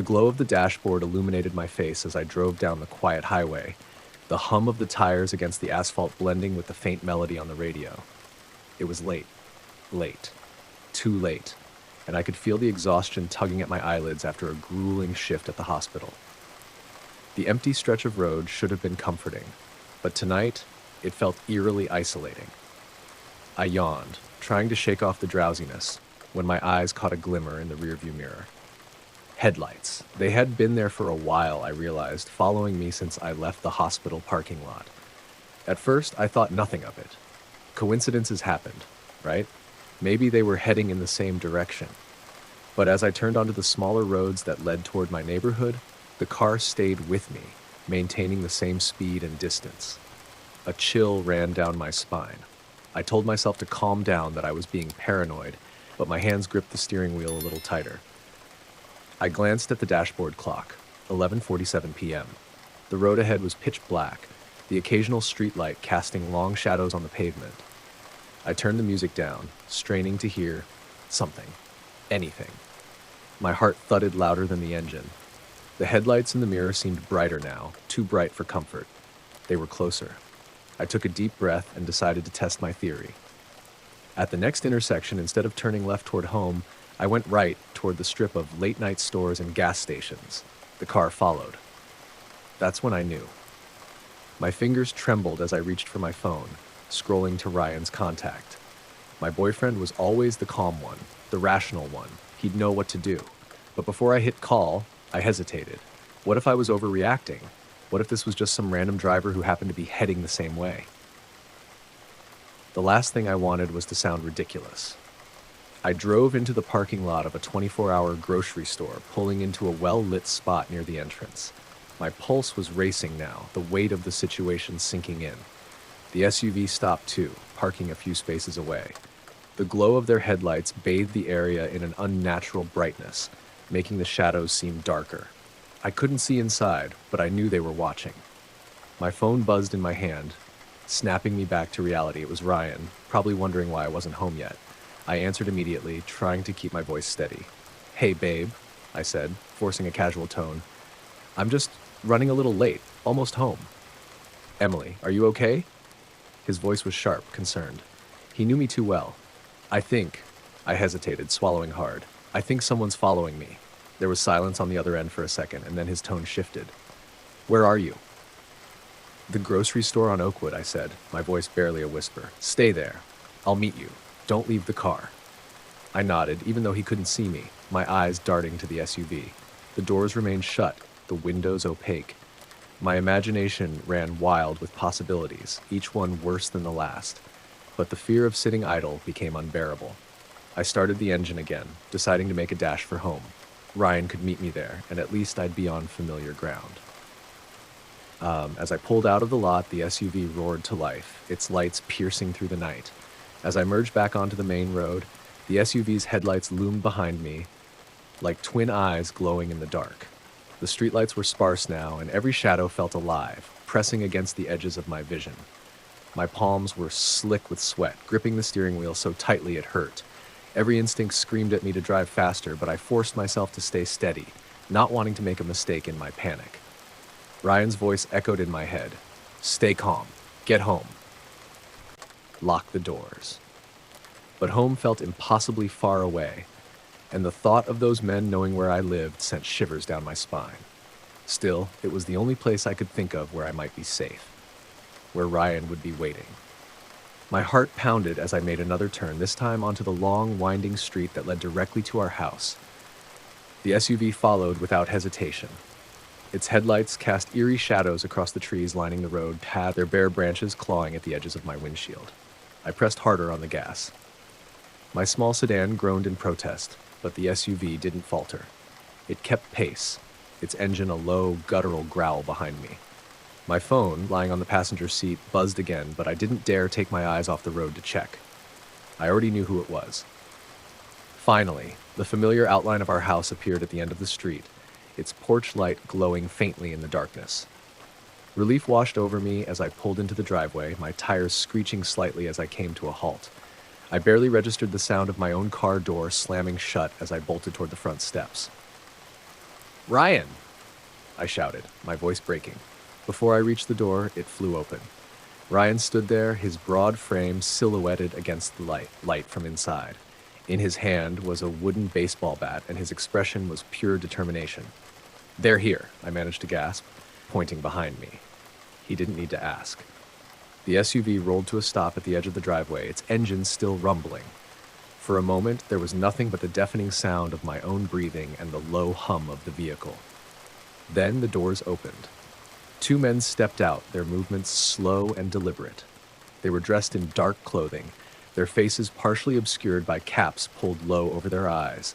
The glow of the dashboard illuminated my face as I drove down the quiet highway, the hum of the tires against the asphalt blending with the faint melody on the radio. It was late, late, too late, and I could feel the exhaustion tugging at my eyelids after a grueling shift at the hospital. The empty stretch of road should have been comforting, but tonight it felt eerily isolating. I yawned, trying to shake off the drowsiness, when my eyes caught a glimmer in the rearview mirror. Headlights. They had been there for a while, I realized, following me since I left the hospital parking lot. At first, I thought nothing of it. Coincidences happened, right? Maybe they were heading in the same direction. But as I turned onto the smaller roads that led toward my neighborhood, the car stayed with me, maintaining the same speed and distance. A chill ran down my spine. I told myself to calm down, that I was being paranoid, but my hands gripped the steering wheel a little tighter. I glanced at the dashboard clock, 11:47 p.m. The road ahead was pitch black, the occasional streetlight casting long shadows on the pavement. I turned the music down, straining to hear something, anything. My heart thudded louder than the engine. The headlights in the mirror seemed brighter now, too bright for comfort. They were closer. I took a deep breath and decided to test my theory. At the next intersection, instead of turning left toward home, I went right toward the strip of late-night stores and gas stations. The car followed. That's when I knew. My fingers trembled as I reached for my phone, scrolling to Ryan's contact. My boyfriend was always the calm one, the rational one. He'd know what to do. But before I hit call, I hesitated. What if I was overreacting? What if this was just some random driver who happened to be heading the same way? The last thing I wanted was to sound ridiculous. I drove into the parking lot of a 24-hour grocery store, pulling into a well-lit spot near the entrance. My pulse was racing now, the weight of the situation sinking in. The SUV stopped too, parking a few spaces away. The glow of their headlights bathed the area in an unnatural brightness, making the shadows seem darker. I couldn't see inside, but I knew they were watching. My phone buzzed in my hand, snapping me back to reality. It was Ryan, probably wondering why I wasn't home yet. I answered immediately, trying to keep my voice steady. "Hey, babe," I said, forcing a casual tone. "I'm just running a little late, almost home." "Emily, are you okay?" His voice was sharp, concerned. He knew me too well. I hesitated, swallowing hard. "I think someone's following me." There was silence on the other end for a second, and then his tone shifted. "Where are you?" "The grocery store on Oakwood," I said, my voice barely a whisper. "Stay there. I'll meet you. Don't leave the car." I nodded, even though he couldn't see me, my eyes darting to the SUV. The doors remained shut, the windows opaque. My imagination ran wild with possibilities, each one worse than the last. But the fear of sitting idle became unbearable. I started the engine again, deciding to make a dash for home. Ryan could meet me there, and at least I'd be on familiar ground. As I pulled out of the lot, the SUV roared to life, its lights piercing through the night. As I merged back onto the main road, the SUV's headlights loomed behind me, like twin eyes glowing in the dark. The streetlights were sparse now, and every shadow felt alive, pressing against the edges of my vision. My palms were slick with sweat, gripping the steering wheel so tightly it hurt. Every instinct screamed at me to drive faster, but I forced myself to stay steady, not wanting to make a mistake in my panic. Ryan's voice echoed in my head. "Stay calm. Get home. Lock the doors." But home felt impossibly far away, and the thought of those men knowing where I lived sent shivers down my spine. Still, it was the only place I could think of where I might be safe, where Ryan would be waiting. My heart pounded as I made another turn, this time onto the long, winding street that led directly to our house. The SUV followed without hesitation. Its headlights cast eerie shadows across the trees lining the road, their bare branches clawing at the edges of my windshield. I pressed harder on the gas. My small sedan groaned in protest, but the SUV didn't falter. It kept pace, its engine a low, guttural growl behind me. My phone, lying on the passenger seat, buzzed again, but I didn't dare take my eyes off the road to check. I already knew who it was. Finally, the familiar outline of our house appeared at the end of the street, its porch light glowing faintly in the darkness. Relief washed over me as I pulled into the driveway, my tires screeching slightly as I came to a halt. I barely registered the sound of my own car door slamming shut as I bolted toward the front steps. Ryan! I shouted, my voice breaking. Before I reached the door, it flew open. Ryan stood there, his broad frame silhouetted against the light from inside. In his hand was a wooden baseball bat, and his expression was pure determination. "They're here," I managed to gasp, pointing behind me. He didn't need to ask. The SUV rolled to a stop at the edge of the driveway, its engine still rumbling. For a moment, there was nothing but the deafening sound of my own breathing and the low hum of the vehicle. Then the doors opened. Two men stepped out, their movements slow and deliberate. They were dressed in dark clothing, their faces partially obscured by caps pulled low over their eyes.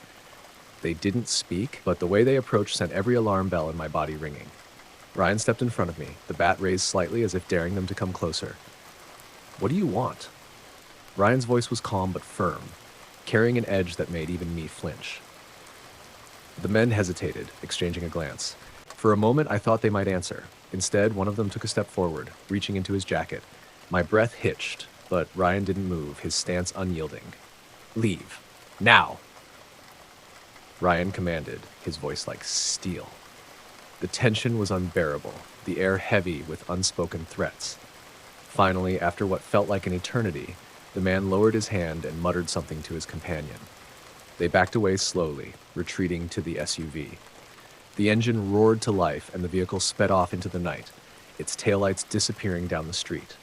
They didn't speak, but the way they approached sent every alarm bell in my body ringing. Ryan stepped in front of me, the bat raised slightly as if daring them to come closer. "What do you want?" Ryan's voice was calm but firm, carrying an edge that made even me flinch. The men hesitated, exchanging a glance. For a moment, I thought they might answer. Instead, one of them took a step forward, reaching into his jacket. My breath hitched, but Ryan didn't move, his stance unyielding. "Leave. Now!" Ryan commanded, his voice like steel. The tension was unbearable, the air heavy with unspoken threats. Finally, after what felt like an eternity, the man lowered his hand and muttered something to his companion. They backed away slowly, retreating to the SUV. The engine roared to life and the vehicle sped off into the night, its taillights disappearing down the street.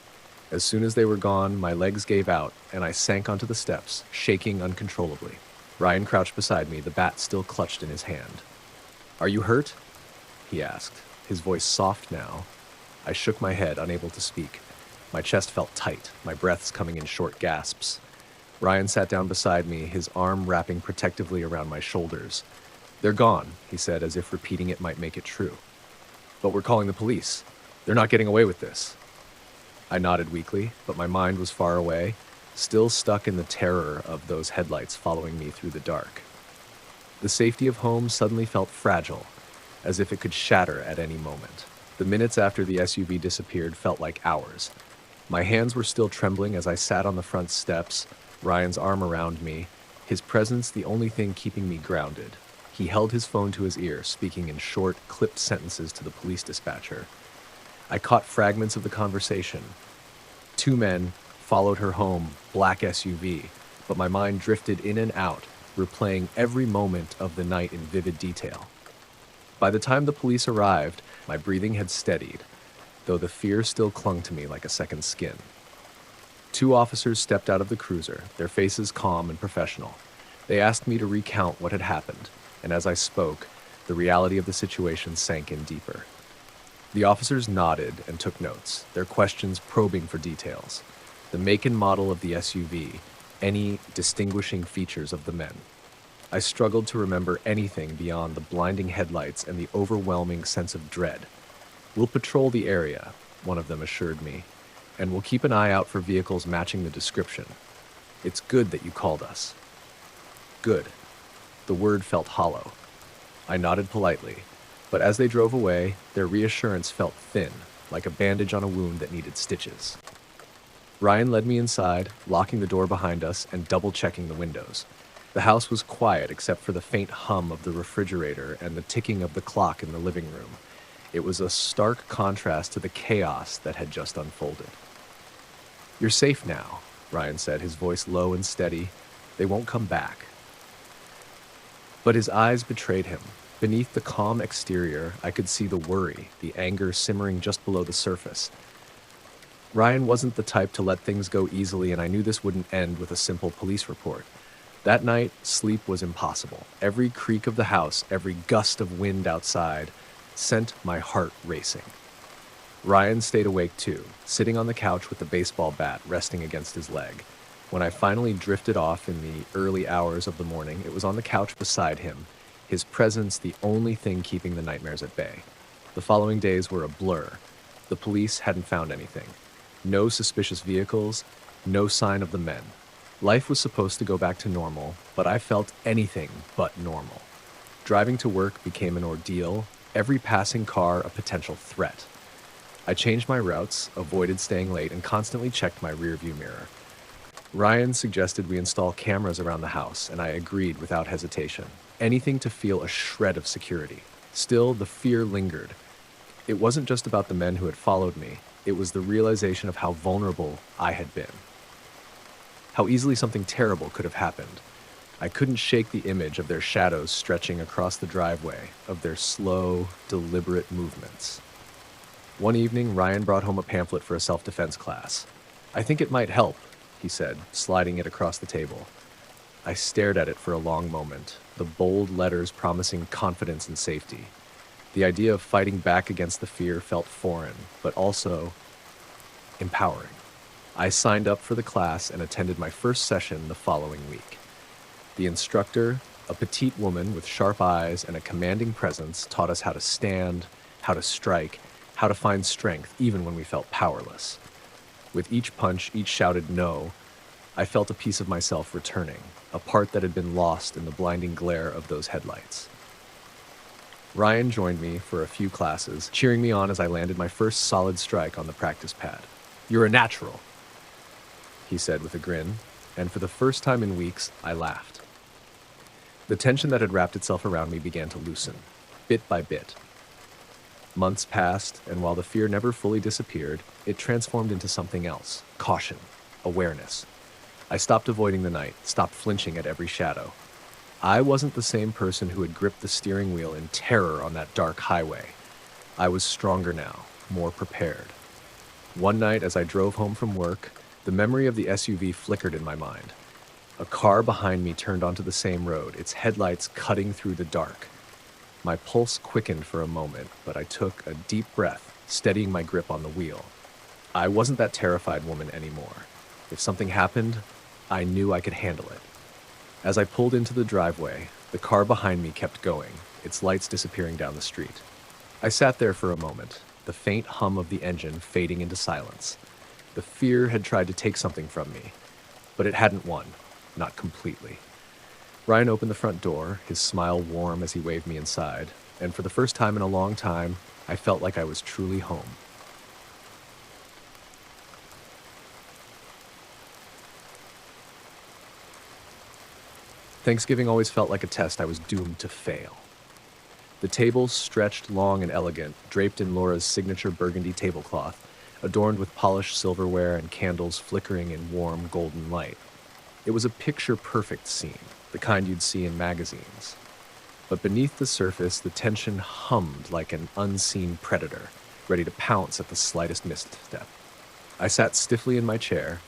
As soon as they were gone, my legs gave out and I sank onto the steps, shaking uncontrollably. Ryan crouched beside me, the bat still clutched in his hand. "Are you hurt?" he asked, his voice soft now. I shook my head, unable to speak. My chest felt tight, my breaths coming in short gasps. Ryan sat down beside me, his arm wrapping protectively around my shoulders. "They're gone," he said, as if repeating it might make it true. "But we're calling the police. They're not getting away with this." I nodded weakly, but my mind was far away, still stuck in the terror of those headlights following me through the dark. The safety of home suddenly felt fragile, as if it could shatter at any moment. The minutes after the SUV disappeared felt like hours. My hands were still trembling as I sat on the front steps, Ryan's arm around me, his presence the only thing keeping me grounded. He held his phone to his ear, speaking in short, clipped sentences to the police dispatcher. I caught fragments of the conversation. Two men followed her home, black SUV, but my mind drifted in and out, replaying every moment of the night in vivid detail. By the time the police arrived, my breathing had steadied, though the fear still clung to me like a second skin. Two officers stepped out of the cruiser, their faces calm and professional. They asked me to recount what had happened, and as I spoke, the reality of the situation sank in deeper. The officers nodded and took notes, their questions probing for details. The make and model of the SUV, any distinguishing features of the men. I struggled to remember anything beyond the blinding headlights and the overwhelming sense of dread. "We'll patrol the area," one of them assured me, "and we'll keep an eye out for vehicles matching the description. It's good that you called us." Good. The word felt hollow. I nodded politely, but as they drove away, their reassurance felt thin, like a bandage on a wound that needed stitches. Ryan led me inside, locking the door behind us and double-checking the windows. The house was quiet except for the faint hum of the refrigerator and the ticking of the clock in the living room. It was a stark contrast to the chaos that had just unfolded. "You're safe now," Ryan said, his voice low and steady. "They won't come back." But his eyes betrayed him. Beneath the calm exterior, I could see the worry, the anger simmering just below the surface. Ryan wasn't the type to let things go easily, and I knew this wouldn't end with a simple police report. That night, sleep was impossible. Every creak of the house, every gust of wind outside, sent my heart racing. Ryan stayed awake too, sitting on the couch with the baseball bat resting against his leg. When I finally drifted off in the early hours of the morning, it was on the couch beside him, his presence the only thing keeping the nightmares at bay. The following days were a blur. The police hadn't found anything. No suspicious vehicles, no sign of the men. Life was supposed to go back to normal, but I felt anything but normal. Driving to work became an ordeal, every passing car a potential threat. I changed my routes, avoided staying late, and constantly checked my rearview mirror. Ryan suggested we install cameras around the house, and I agreed without hesitation. Anything to feel a shred of security. Still, the fear lingered. It wasn't just about the men who had followed me, it was the realization of how vulnerable I had been. How easily something terrible could have happened. I couldn't shake the image of their shadows stretching across the driveway, of their slow, deliberate movements. One evening, Ryan brought home a pamphlet for a self-defense class. "I think it might help," he said, sliding it across the table. I stared at it for a long moment, the bold letters promising confidence and safety. The idea of fighting back against the fear felt foreign, but also empowering. I signed up for the class and attended my first session the following week. The instructor, a petite woman with sharp eyes and a commanding presence, taught us how to stand, how to strike, how to find strength even when we felt powerless. With each punch, each shouted no, I felt a piece of myself returning, a part that had been lost in the blinding glare of those headlights. Ryan joined me for a few classes, cheering me on as I landed my first solid strike on the practice pad. "You're a natural," he said with a grin, and for the first time in weeks, I laughed. The tension that had wrapped itself around me began to loosen, bit by bit. Months passed, and while the fear never fully disappeared, it transformed into something else: caution, awareness. I stopped avoiding the night, stopped flinching at every shadow. I wasn't the same person who had gripped the steering wheel in terror on that dark highway. I was stronger now, more prepared. One night, as I drove home from work, the memory of the SUV flickered in my mind. A car behind me turned onto the same road, its headlights cutting through the dark. My pulse quickened for a moment, but I took a deep breath, steadying my grip on the wheel. I wasn't that terrified woman anymore. If something happened, I knew I could handle it. As I pulled into the driveway, the car behind me kept going, its lights disappearing down the street. I sat there for a moment, the faint hum of the engine fading into silence. The fear had tried to take something from me, but it hadn't won, not completely. Ryan opened the front door, his smile warm as he waved me inside, and for the first time in a long time, I felt like I was truly home. Thanksgiving always felt like a test I was doomed to fail. The table stretched long and elegant, draped in Laura's signature burgundy tablecloth, adorned with polished silverware and candles flickering in warm golden light. It was a picture-perfect scene, the kind you'd see in magazines. But beneath the surface, the tension hummed like an unseen predator, ready to pounce at the slightest misstep. I sat stiffly in my chair,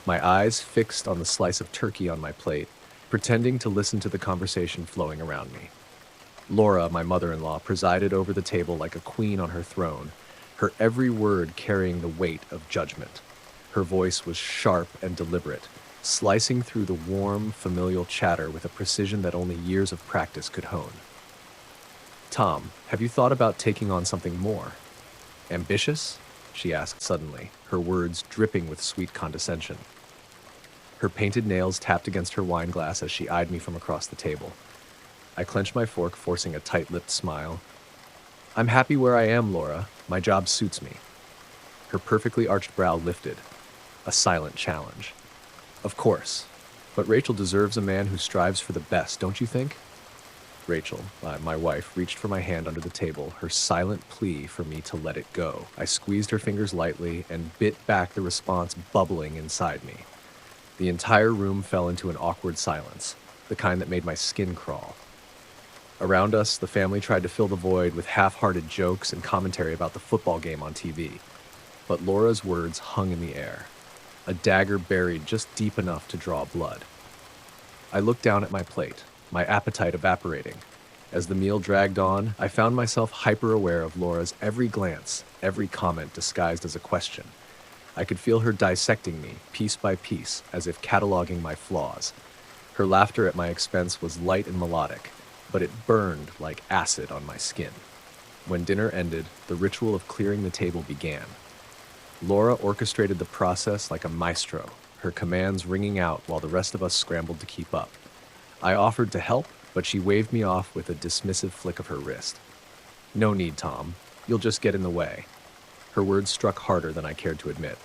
my eyes fixed on the slice of turkey on my plate, pretending to listen to the conversation flowing around me. Laura, my mother-in-law, presided over the table like a queen on her throne, her every word carrying the weight of judgment. Her voice was sharp and deliberate, slicing through the warm, familial chatter with a precision that only years of practice could hone. "Tom, have you thought about taking on something more? Ambitious?" she asked suddenly, her words dripping with sweet condescension. Her painted nails tapped against her wine glass as she eyed me from across the table. I clenched my fork, forcing a tight-lipped smile. "I'm happy where I am, Laura. My job suits me." Her perfectly arched brow lifted, a silent challenge. "Of course, but Rachel deserves a man who strives for the best, don't you think?" Rachel, my wife, reached for my hand under the table, her silent plea for me to let it go. I squeezed her fingers lightly and bit back the response bubbling inside me. The entire room fell into an awkward silence, the kind that made my skin crawl. Around us, the family tried to fill the void with half-hearted jokes and commentary about the football game on TV. But Laura's words hung in the air, a dagger buried just deep enough to draw blood. I looked down at my plate, my appetite evaporating. As the meal dragged on, I found myself hyper-aware of Laura's every glance, every comment disguised as a question. I could feel her dissecting me, piece by piece, as if cataloging my flaws. Her laughter at my expense was light and melodic, but it burned like acid on my skin. When dinner ended, the ritual of clearing the table began. Laura orchestrated the process like a maestro, her commands ringing out while the rest of us scrambled to keep up. I offered to help, but she waved me off with a dismissive flick of her wrist. "No need, Tom. You'll just get in the way." Her words struck harder than I cared to admit.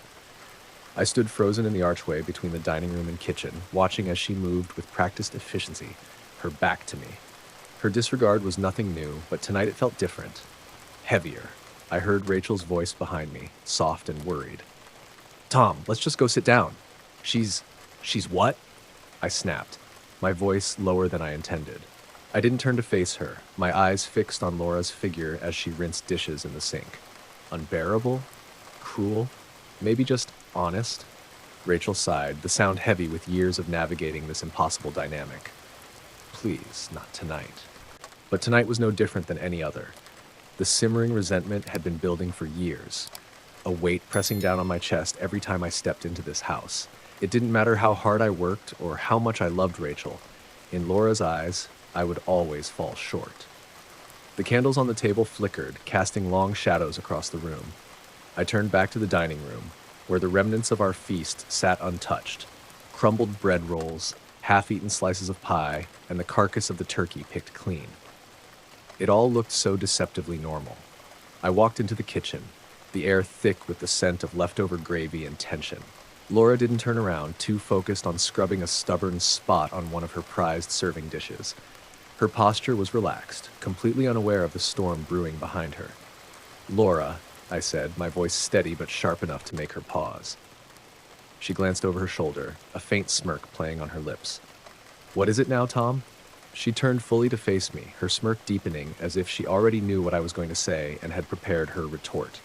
I stood frozen in the archway between the dining room and kitchen, watching as she moved with practiced efficiency, her back to me. Her disregard was nothing new, but tonight it felt different. Heavier. I heard Rachel's voice behind me, soft and worried. Tom, let's just go sit down. She's what? I snapped, my voice lower than I intended. I didn't turn to face her, my eyes fixed on Laura's figure as she rinsed dishes in the sink. Unbearable? Cruel? Maybe just honest? Rachel sighed, the sound heavy with years of navigating this impossible dynamic. Please, not tonight. But tonight was no different than any other. The simmering resentment had been building for years, a weight pressing down on my chest every time I stepped into this house. It didn't matter how hard I worked or how much I loved Rachel. In Laura's eyes, I would always fall short. The candles on the table flickered, casting long shadows across the room. I turned back to the dining room, where the remnants of our feast sat untouched. Crumbled bread rolls, half-eaten slices of pie, and the carcass of the turkey picked clean. It all looked so deceptively normal. I walked into the kitchen, the air thick with the scent of leftover gravy and tension. Laura didn't turn around, too focused on scrubbing a stubborn spot on one of her prized serving dishes. Her posture was relaxed, completely unaware of the storm brewing behind her. Laura, I said, my voice steady but sharp enough to make her pause. She glanced over her shoulder, a faint smirk playing on her lips. What is it now, Tom? She turned fully to face me, her smirk deepening as if she already knew what I was going to say and had prepared her retort.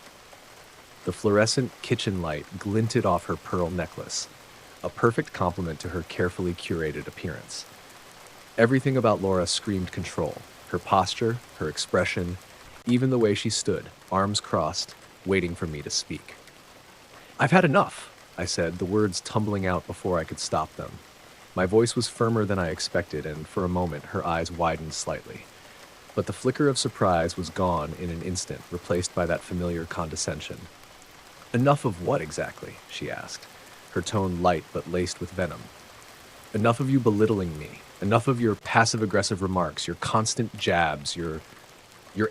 The fluorescent kitchen light glinted off her pearl necklace, a perfect complement to her carefully curated appearance. Everything about Laura screamed control, her posture, her expression, even the way she stood, arms crossed, waiting for me to speak. I've had enough, I said, the words tumbling out before I could stop them. My voice was firmer than I expected, and for a moment her eyes widened slightly. But the flicker of surprise was gone in an instant, replaced by that familiar condescension. Enough of what exactly? She asked, her tone light but laced with venom. Enough of you belittling me. Enough of your passive-aggressive remarks, your constant jabs, your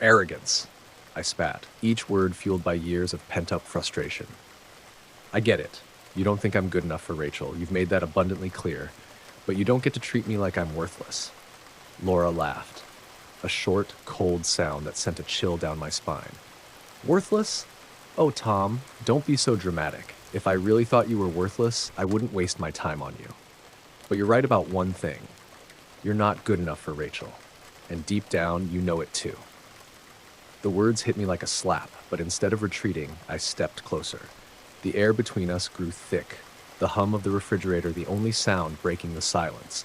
arrogance. I spat, each word fueled by years of pent-up frustration. I get it. You don't think I'm good enough for Rachel. You've made that abundantly clear. But you don't get to treat me like I'm worthless. Laura laughed, a short, cold sound that sent a chill down my spine. Worthless? Oh, Tom, don't be so dramatic. If I really thought you were worthless, I wouldn't waste my time on you. But you're right about one thing. You're not good enough for Rachel. And deep down, you know it too. The words hit me like a slap, but instead of retreating, I stepped closer. The air between us grew thick, the hum of the refrigerator the only sound breaking the silence.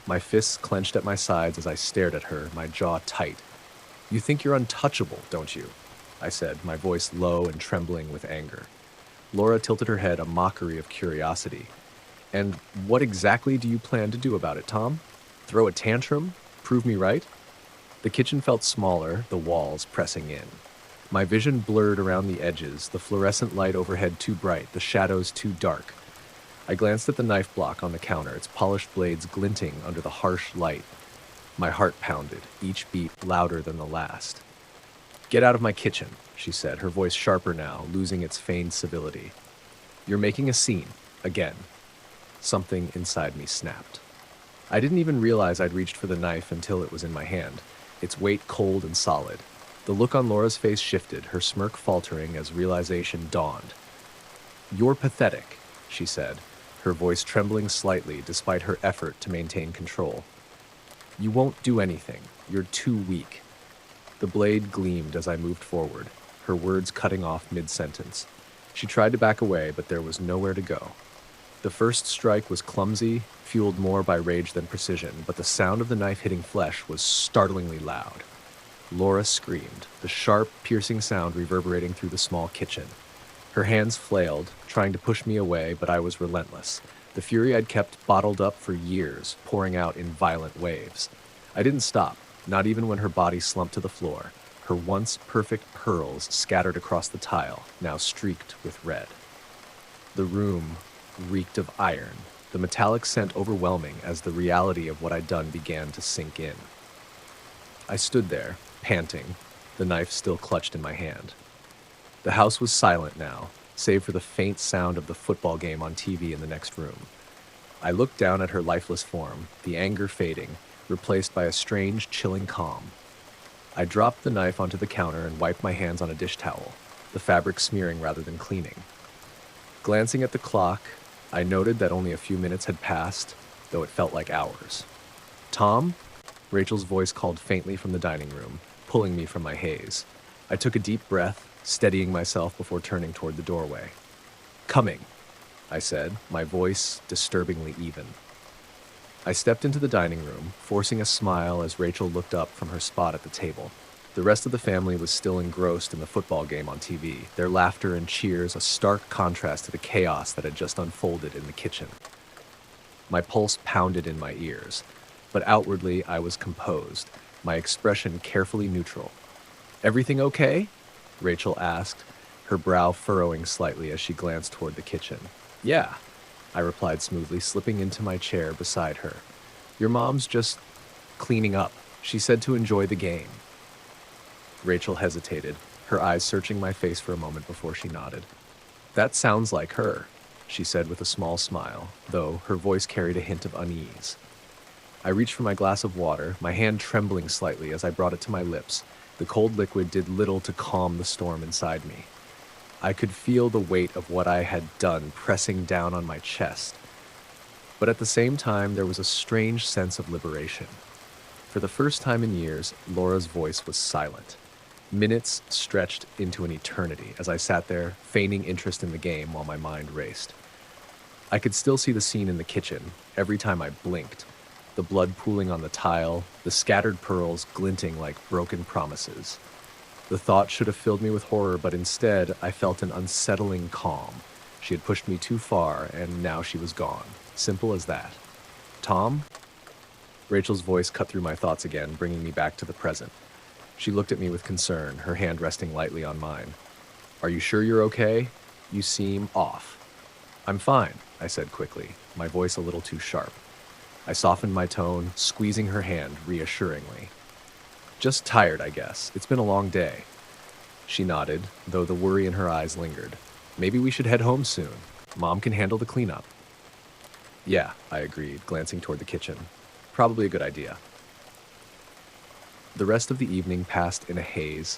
My fists clenched at my sides as I stared at her, my jaw tight. You think you're untouchable, don't you? I said, my voice low and trembling with anger. Laura tilted her head, a mockery of curiosity. And what exactly do you plan to do about it, Tom? Throw a tantrum? Prove me right? The kitchen felt smaller, the walls pressing in. My vision blurred around the edges, the fluorescent light overhead too bright, the shadows too dark. I glanced at the knife block on the counter, its polished blades glinting under the harsh light. My heart pounded, each beat louder than the last. Get out of my kitchen, she said, her voice sharper now, losing its feigned civility. You're making a scene, again. Something inside me snapped. I didn't even realize I'd reached for the knife until it was in my hand, its weight cold and solid. The look on Laura's face shifted, her smirk faltering as realization dawned. You're pathetic, she said, her voice trembling slightly despite her effort to maintain control. You won't do anything. You're too weak. The blade gleamed as I moved forward, her words cutting off mid-sentence. She tried to back away, but there was nowhere to go. The first strike was clumsy, fueled more by rage than precision, but the sound of the knife hitting flesh was startlingly loud. Laura screamed, the sharp, piercing sound reverberating through the small kitchen. Her hands flailed, trying to push me away, but I was relentless. The fury I'd kept bottled up for years, pouring out in violent waves. I didn't stop, not even when her body slumped to the floor, her once perfect pearls scattered across the tile, now streaked with red. The room reeked of iron, the metallic scent overwhelming as the reality of what I'd done began to sink in. I stood there, panting, the knife still clutched in my hand. The house was silent now, save for the faint sound of the football game on TV in the next room. I looked down at her lifeless form, the anger fading, replaced by a strange, chilling calm. I dropped the knife onto the counter and wiped my hands on a dish towel, the fabric smearing rather than cleaning. Glancing at the clock, I noted that only a few minutes had passed, though it felt like hours. "Tom?" Rachel's voice called faintly from the dining room, pulling me from my haze. I took a deep breath, steadying myself before turning toward the doorway. "Coming," I said, my voice disturbingly even. I stepped into the dining room, forcing a smile as Rachel looked up from her spot at the table. The rest of the family was still engrossed in the football game on TV, their laughter and cheers a stark contrast to the chaos that had just unfolded in the kitchen. My pulse pounded in my ears, but outwardly I was composed, my expression carefully neutral. "Everything okay?" Rachel asked, her brow furrowing slightly as she glanced toward the kitchen. "Yeah," I replied smoothly, slipping into my chair beside her. "Your mom's just cleaning up. She said to enjoy the game." Rachel hesitated, her eyes searching my face for a moment before she nodded. "That sounds like her," she said with a small smile, though her voice carried a hint of unease. I reached for my glass of water, my hand trembling slightly as I brought it to my lips. The cold liquid did little to calm the storm inside me. I could feel the weight of what I had done pressing down on my chest. But at the same time, there was a strange sense of liberation. For the first time in years, Laura's voice was silent. Minutes stretched into an eternity as I sat there, feigning interest in the game while my mind raced. I could still see the scene in the kitchen every time I blinked, the blood pooling on the tile, the scattered pearls glinting like broken promises. The thought should have filled me with horror, but instead I felt an unsettling calm. She had pushed me too far, and now she was gone. Simple as that. "Tom?" Rachel's voice cut through my thoughts again, bringing me back to the present. She looked at me with concern, her hand resting lightly on mine. "Are you sure you're okay? You seem off." "I'm fine," I said quickly, my voice a little too sharp. I softened my tone, squeezing her hand reassuringly. "Just tired, I guess. It's been a long day." She nodded, though the worry in her eyes lingered. "Maybe we should head home soon. Mom can handle the cleanup." "Yeah," I agreed, glancing toward the kitchen. "Probably a good idea." The rest of the evening passed in a haze.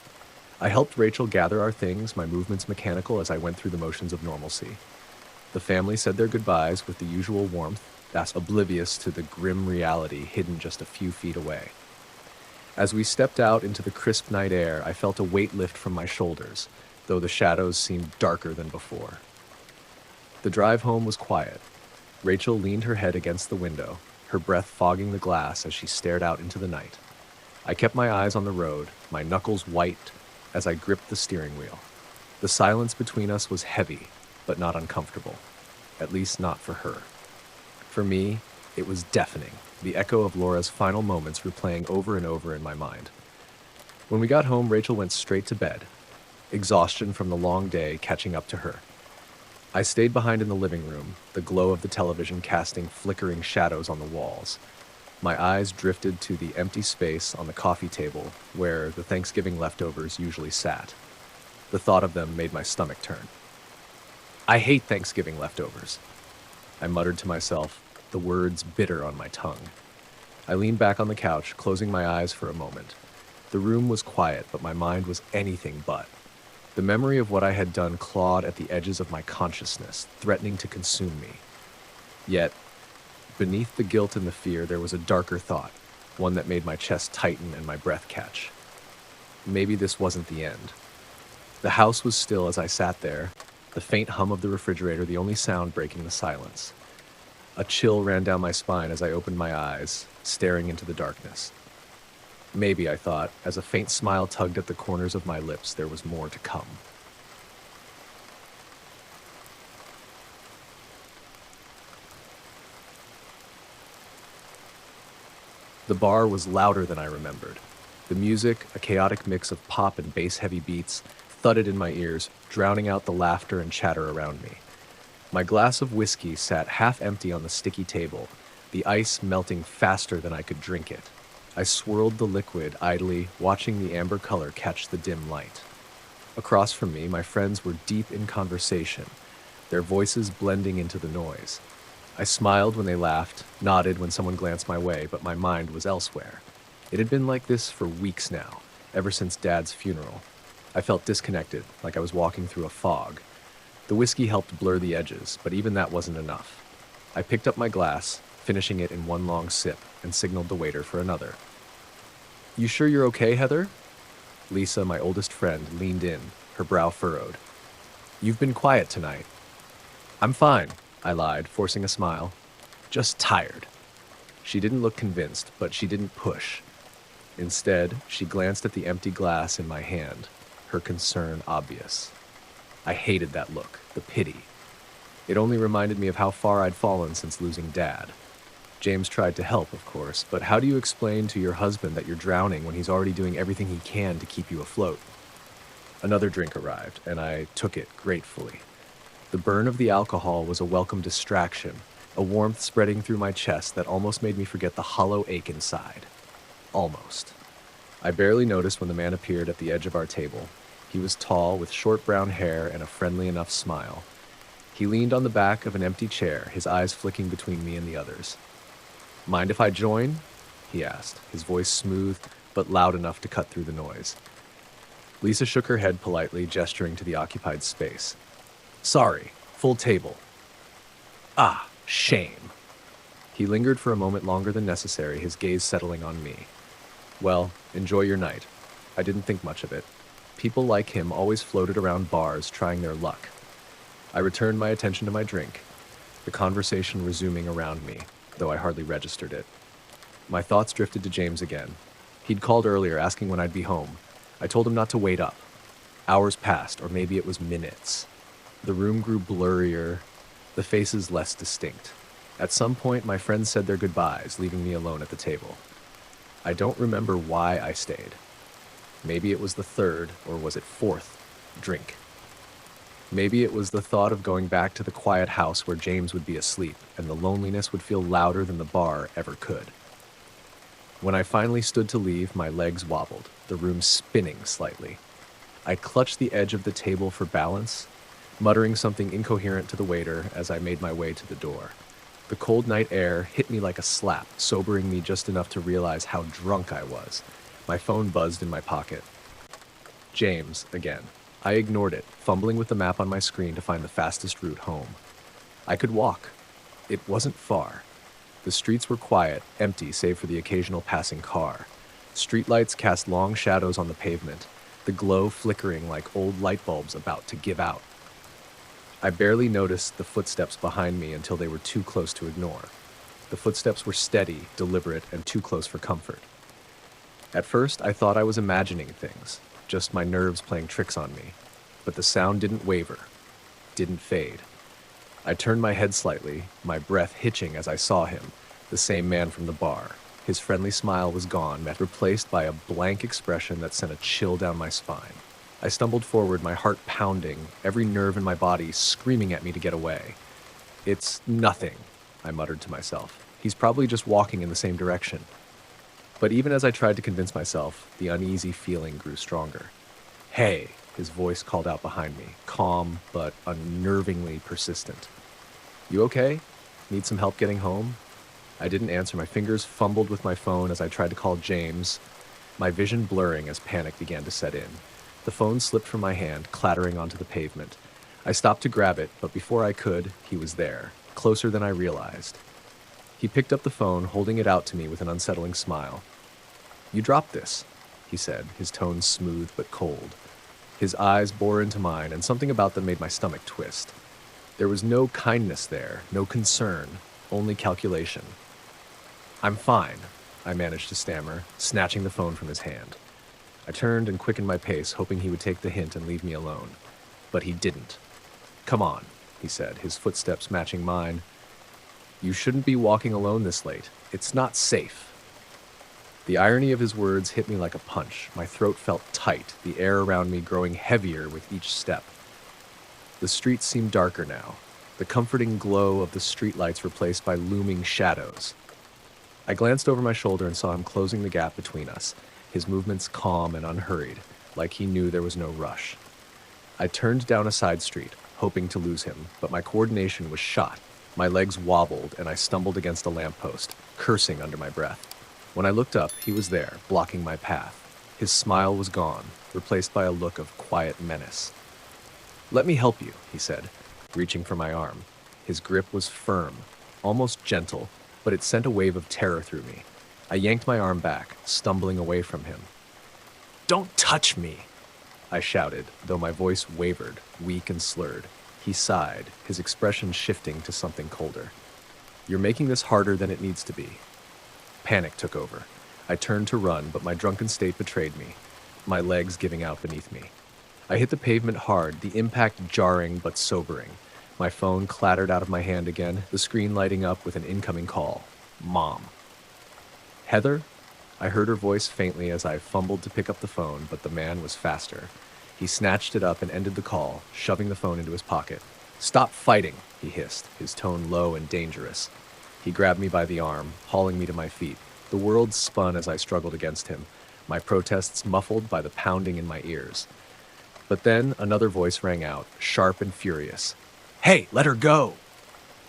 I helped Rachel gather our things, my movements mechanical as I went through the motions of normalcy. The family said their goodbyes with the usual warmth, thus oblivious to the grim reality hidden just a few feet away. As we stepped out into the crisp night air, I felt a weight lift from my shoulders, though the shadows seemed darker than before. The drive home was quiet. Rachel leaned her head against the window, her breath fogging the glass as she stared out into the night. I kept my eyes on the road, my knuckles white as I gripped the steering wheel. The silence between us was heavy, but not uncomfortable. At least not for her. For me, it was deafening, the echo of Laura's final moments replaying over and over in my mind. When we got home, Rachel went straight to bed, exhaustion from the long day catching up to her. I stayed behind in the living room, the glow of the television casting flickering shadows on the walls. My eyes drifted to the empty space on the coffee table where the Thanksgiving leftovers usually sat. The thought of them made my stomach turn. "I hate Thanksgiving leftovers," I muttered to myself, the words bitter on my tongue. I leaned back on the couch, closing my eyes for a moment. The room was quiet, but my mind was anything but. The memory of what I had done clawed at the edges of my consciousness, threatening to consume me. Yet, beneath the guilt and the fear, there was a darker thought, one that made my chest tighten and my breath catch. Maybe this wasn't the end. The house was still as I sat there, the faint hum of the refrigerator the only sound breaking the silence. A chill ran down my spine as I opened my eyes, staring into the darkness. Maybe, I thought, as a faint smile tugged at the corners of my lips, there was more to come. The bar was louder than I remembered. The music, a chaotic mix of pop and bass-heavy beats, thudded in my ears, drowning out the laughter and chatter around me. My glass of whiskey sat half empty on the sticky table, the ice melting faster than I could drink it. I swirled the liquid idly, watching the amber color catch the dim light. Across from me, my friends were deep in conversation, their voices blending into the noise. I smiled when they laughed, nodded when someone glanced my way, but my mind was elsewhere. It had been like this for weeks now, ever since Dad's funeral. I felt disconnected, like I was walking through a fog. The whiskey helped blur the edges, but even that wasn't enough. I picked up my glass, finishing it in one long sip, and signaled the waiter for another. "You sure you're okay, Heather?" Lisa, my oldest friend, leaned in, her brow furrowed. "You've been quiet tonight." "I'm fine," I lied, forcing a smile. "Just tired." She didn't look convinced, but she didn't push. Instead, she glanced at the empty glass in my hand, her concern obvious. I hated that look, the pity. It only reminded me of how far I'd fallen since losing Dad. James tried to help, of course, but how do you explain to your husband that you're drowning when he's already doing everything he can to keep you afloat? Another drink arrived, and I took it gratefully. The burn of the alcohol was a welcome distraction, a warmth spreading through my chest that almost made me forget the hollow ache inside. Almost. I barely noticed when the man appeared at the edge of our table. He was tall, with short brown hair and a friendly enough smile. He leaned on the back of an empty chair, his eyes flicking between me and the others. "Mind if I join?" he asked, his voice smooth but loud enough to cut through the noise. Lisa shook her head politely, gesturing to the occupied space. "Sorry, full table." "Ah, shame." He lingered for a moment longer than necessary, his gaze settling on me. "Well, enjoy your night." I didn't think much of it. People like him always floated around bars, trying their luck. I returned my attention to my drink, the conversation resuming around me, though I hardly registered it. My thoughts drifted to James again. He'd called earlier, asking when I'd be home. I told him not to wait up. Hours passed, or maybe it was minutes. The room grew blurrier, the faces less distinct. At some point, my friends said their goodbyes, leaving me alone at the table. I don't remember why I stayed. Maybe it was the third, or was it fourth, drink. Maybe it was the thought of going back to the quiet house where James would be asleep, and the loneliness would feel louder than the bar ever could. When I finally stood to leave, my legs wobbled, the room spinning slightly. I clutched the edge of the table for balance, muttering something incoherent to the waiter as I made my way to the door. The cold night air hit me like a slap, sobering me just enough to realize how drunk I was. My phone buzzed in my pocket. James, again. I ignored it, fumbling with the map on my screen to find the fastest route home. I could walk. It wasn't far. The streets were quiet, empty save for the occasional passing car. Streetlights cast long shadows on the pavement, the glow flickering like old light bulbs about to give out. I barely noticed the footsteps behind me until they were too close to ignore. The footsteps were steady, deliberate, and too close for comfort. At first, I thought I was imagining things, just my nerves playing tricks on me. But the sound didn't waver, didn't fade. I turned my head slightly, my breath hitching as I saw him, the same man from the bar. His friendly smile was gone, replaced by a blank expression that sent a chill down my spine. I stumbled forward, my heart pounding, every nerve in my body screaming at me to get away. "It's nothing," I muttered to myself. "He's probably just walking in the same direction." But even as I tried to convince myself, the uneasy feeling grew stronger. "Hey," his voice called out behind me, calm but unnervingly persistent. "You okay? Need some help getting home?" I didn't answer. My fingers fumbled with my phone as I tried to call James, my vision blurring as panic began to set in. The phone slipped from my hand, clattering onto the pavement. I stopped to grab it, but before I could, he was there, closer than I realized. He picked up the phone, holding it out to me with an unsettling smile. "You dropped this," he said, his tone smooth but cold. His eyes bore into mine, and something about them made my stomach twist. There was no kindness there, no concern, only calculation. "I'm fine," I managed to stammer, snatching the phone from his hand. I turned and quickened my pace, hoping he would take the hint and leave me alone. But he didn't. "Come on," he said, his footsteps matching mine. "You shouldn't be walking alone this late. It's not safe." The irony of his words hit me like a punch. My throat felt tight, the air around me growing heavier with each step. The streets seemed darker now, the comforting glow of the streetlights replaced by looming shadows. I glanced over my shoulder and saw him closing the gap between us, his movements calm and unhurried, like he knew there was no rush. I turned down a side street, hoping to lose him, but my coordination was shot. My legs wobbled and I stumbled against a lamppost, cursing under my breath. When I looked up, he was there, blocking my path. His smile was gone, replaced by a look of quiet menace. "Let me help you," he said, reaching for my arm. His grip was firm, almost gentle, but it sent a wave of terror through me. I yanked my arm back, stumbling away from him. "Don't touch me!" I shouted, though my voice wavered, weak and slurred. He sighed, his expression shifting to something colder. "You're making this harder than it needs to be." Panic took over. I turned to run, but my drunken state betrayed me, my legs giving out beneath me. I hit the pavement hard, the impact jarring but sobering. My phone clattered out of my hand again, the screen lighting up with an incoming call. Mom. "Heather?" I heard her voice faintly as I fumbled to pick up the phone, but the man was faster. He snatched it up and ended the call, shoving the phone into his pocket. "Stop fighting," he hissed, his tone low and dangerous. He grabbed me by the arm, hauling me to my feet. The world spun as I struggled against him, my protests muffled by the pounding in my ears. But then another voice rang out, sharp and furious. "Hey, let her go!"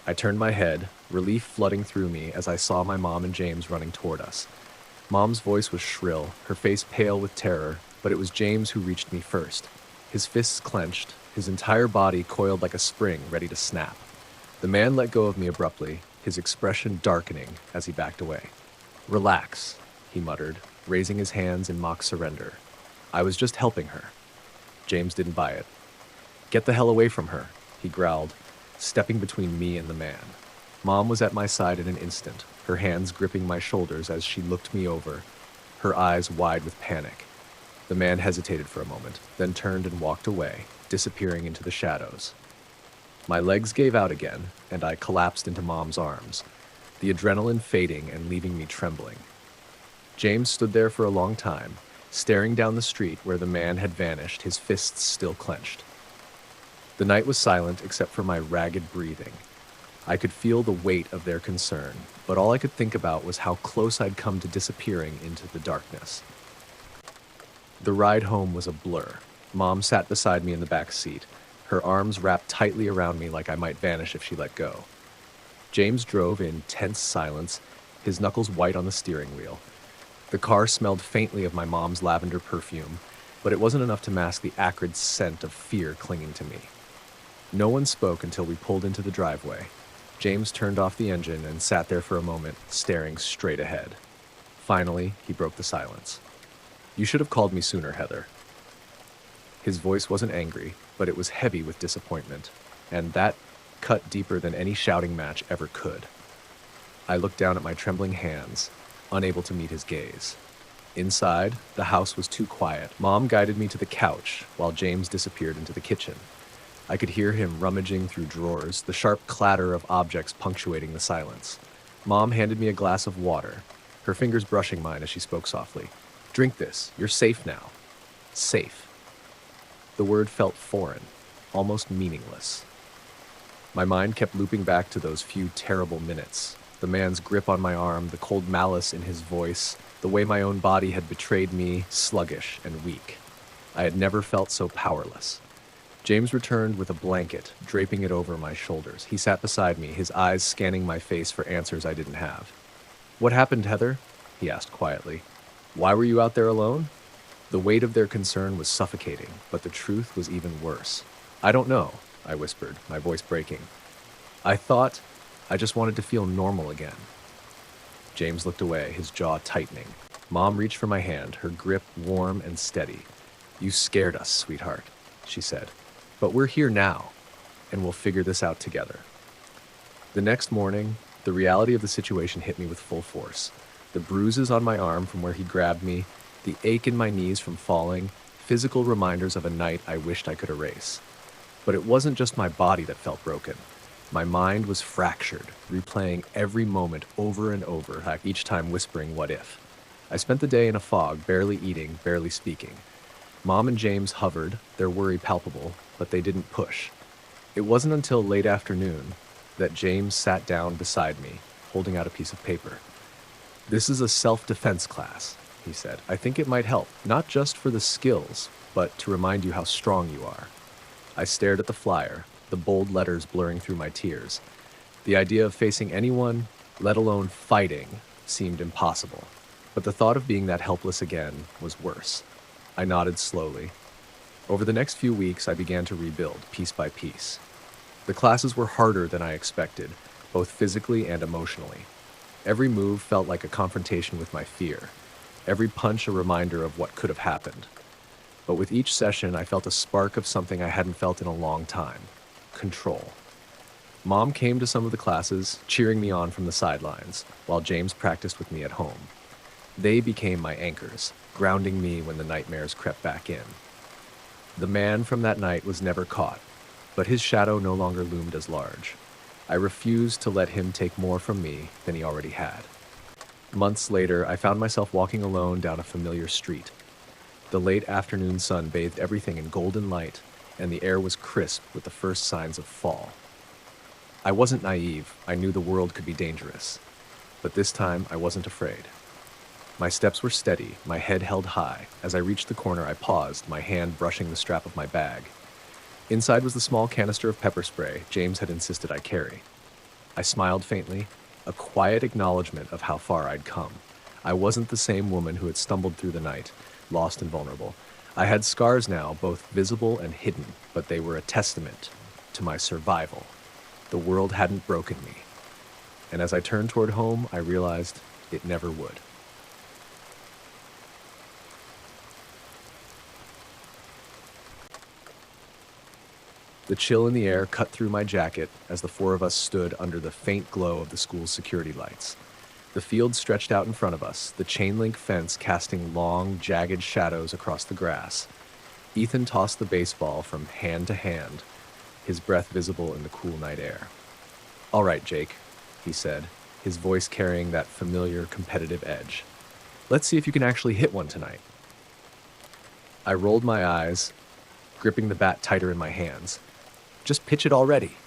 I turned my head, relief flooding through me as I saw my mom and James running toward us. Mom's voice was shrill, her face pale with terror, but it was James who reached me first. His fists clenched, his entire body coiled like a spring, ready to snap. The man let go of me abruptly, his expression darkening as he backed away. "Relax," he muttered, raising his hands in mock surrender. "I was just helping her." James didn't buy it. "Get the hell away from her," he growled, stepping between me and the man. Mom was at my side in an instant, her hands gripping my shoulders as she looked me over, her eyes wide with panic. The man hesitated for a moment, then turned and walked away, disappearing into the shadows. My legs gave out again, and I collapsed into Mom's arms, the adrenaline fading and leaving me trembling. James stood there for a long time, staring down the street where the man had vanished, his fists still clenched. The night was silent except for my ragged breathing. I could feel the weight of their concern, but all I could think about was how close I'd come to disappearing into the darkness. The ride home was a blur. Mom sat beside me in the back seat, her arms wrapped tightly around me like I might vanish if she let go. James drove in tense silence, his knuckles white on the steering wheel. The car smelled faintly of my mom's lavender perfume, but it wasn't enough to mask the acrid scent of fear clinging to me. No one spoke until we pulled into the driveway. James turned off the engine and sat there for a moment, staring straight ahead. Finally, he broke the silence. "You should have called me sooner, Heather." His voice wasn't angry, but it was heavy with disappointment, and that cut deeper than any shouting match ever could. I looked down at my trembling hands, unable to meet his gaze. Inside, the house was too quiet. Mom guided me to the couch, while James disappeared into the kitchen. I could hear him rummaging through drawers, the sharp clatter of objects punctuating the silence. Mom handed me a glass of water, her fingers brushing mine as she spoke softly. "Drink this. You're safe now." Safe. The word felt foreign, almost meaningless. My mind kept looping back to those few terrible minutes. The man's grip on my arm, the cold malice in his voice, the way my own body had betrayed me, sluggish and weak. I had never felt so powerless. James returned with a blanket, draping it over my shoulders. He sat beside me, his eyes scanning my face for answers I didn't have. "What happened, Heather?" he asked quietly. "Why were you out there alone?" The weight of their concern was suffocating, but the truth was even worse. "I don't know," I whispered, my voice breaking. I just wanted to feel normal again." James looked away, his jaw tightening. Mom reached for my hand, her grip warm and steady. "You scared us, sweetheart," she said. "But we're here now, and we'll figure this out together." The next morning, the reality of the situation hit me with full force. The bruises on my arm from where he grabbed me, the ache in my knees from falling, physical reminders of a night I wished I could erase. But it wasn't just my body that felt broken. My mind was fractured, replaying every moment over and over, each time whispering what if. I spent the day in a fog, barely eating, barely speaking. Mom and James hovered, their worry palpable, but they didn't push. It wasn't until late afternoon that James sat down beside me, holding out a piece of paper. "This is a self-defense class," he said. "I think it might help, not just for the skills, but to remind you how strong you are." I stared at the flyer, the bold letters blurring through my tears. The idea of facing anyone, let alone fighting, seemed impossible. But the thought of being that helpless again was worse. I nodded slowly. Over the next few weeks, I began to rebuild, piece by piece. The classes were harder than I expected, both physically and emotionally. Every move felt like a confrontation with my fear. Every punch a reminder of what could have happened. But with each session, I felt a spark of something I hadn't felt in a long time. Control. Mom came to some of the classes, cheering me on from the sidelines, while James practiced with me at home. They became my anchors, grounding me when the nightmares crept back in. The man from that night was never caught, but his shadow no longer loomed as large. I refused to let him take more from me than he already had. Months later, I found myself walking alone down a familiar street. The late afternoon sun bathed everything in golden light, and the air was crisp with the first signs of fall. I wasn't naive. I knew the world could be dangerous. But this time, I wasn't afraid. My steps were steady, my head held high. As I reached the corner, I paused, my hand brushing the strap of my bag. Inside was the small canister of pepper spray James had insisted I carry. I smiled faintly, a quiet acknowledgement of how far I'd come. I wasn't the same woman who had stumbled through the night, lost and vulnerable. I had scars now, both visible and hidden, but they were a testament to my survival. The world hadn't broken me. And as I turned toward home, I realized it never would. The chill in the air cut through my jacket as the four of us stood under the faint glow of the school's security lights. The field stretched out in front of us, the chain-link fence casting long, jagged shadows across the grass. Ethan tossed the baseball from hand to hand, his breath visible in the cool night air. "All right, Jake," he said, his voice carrying that familiar competitive edge. "Let's see if you can actually hit one tonight." I rolled my eyes, gripping the bat tighter in my hands. "Just pitch it already."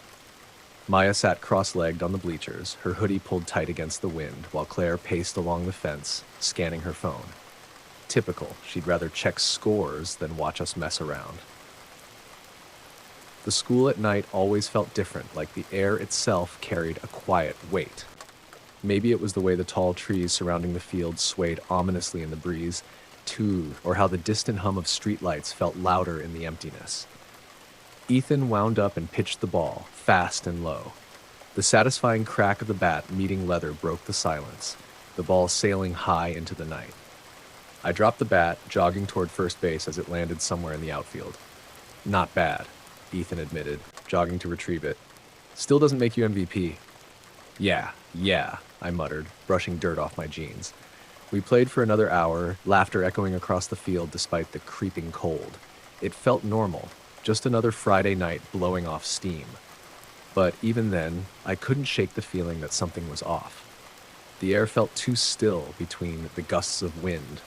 Maya sat cross-legged on the bleachers, her hoodie pulled tight against the wind, while Claire paced along the fence, scanning her phone. Typical, she'd rather check scores than watch us mess around. The school at night always felt different, like the air itself carried a quiet weight. Maybe it was the way the tall trees surrounding the field swayed ominously in the breeze, too, or how the distant hum of streetlights felt louder in the emptiness. Ethan wound up and pitched the ball, fast and low. The satisfying crack of the bat meeting leather broke the silence, the ball sailing high into the night. I dropped the bat, jogging toward first base as it landed somewhere in the outfield. "Not bad," Ethan admitted, jogging to retrieve it. "Still doesn't make you MVP." Yeah, I muttered, brushing dirt off my jeans. We played for another hour, laughter echoing across the field despite the creeping cold. It felt normal, just another Friday night blowing off steam. But even then, I couldn't shake the feeling that something was off. The air felt too still between the gusts of wind,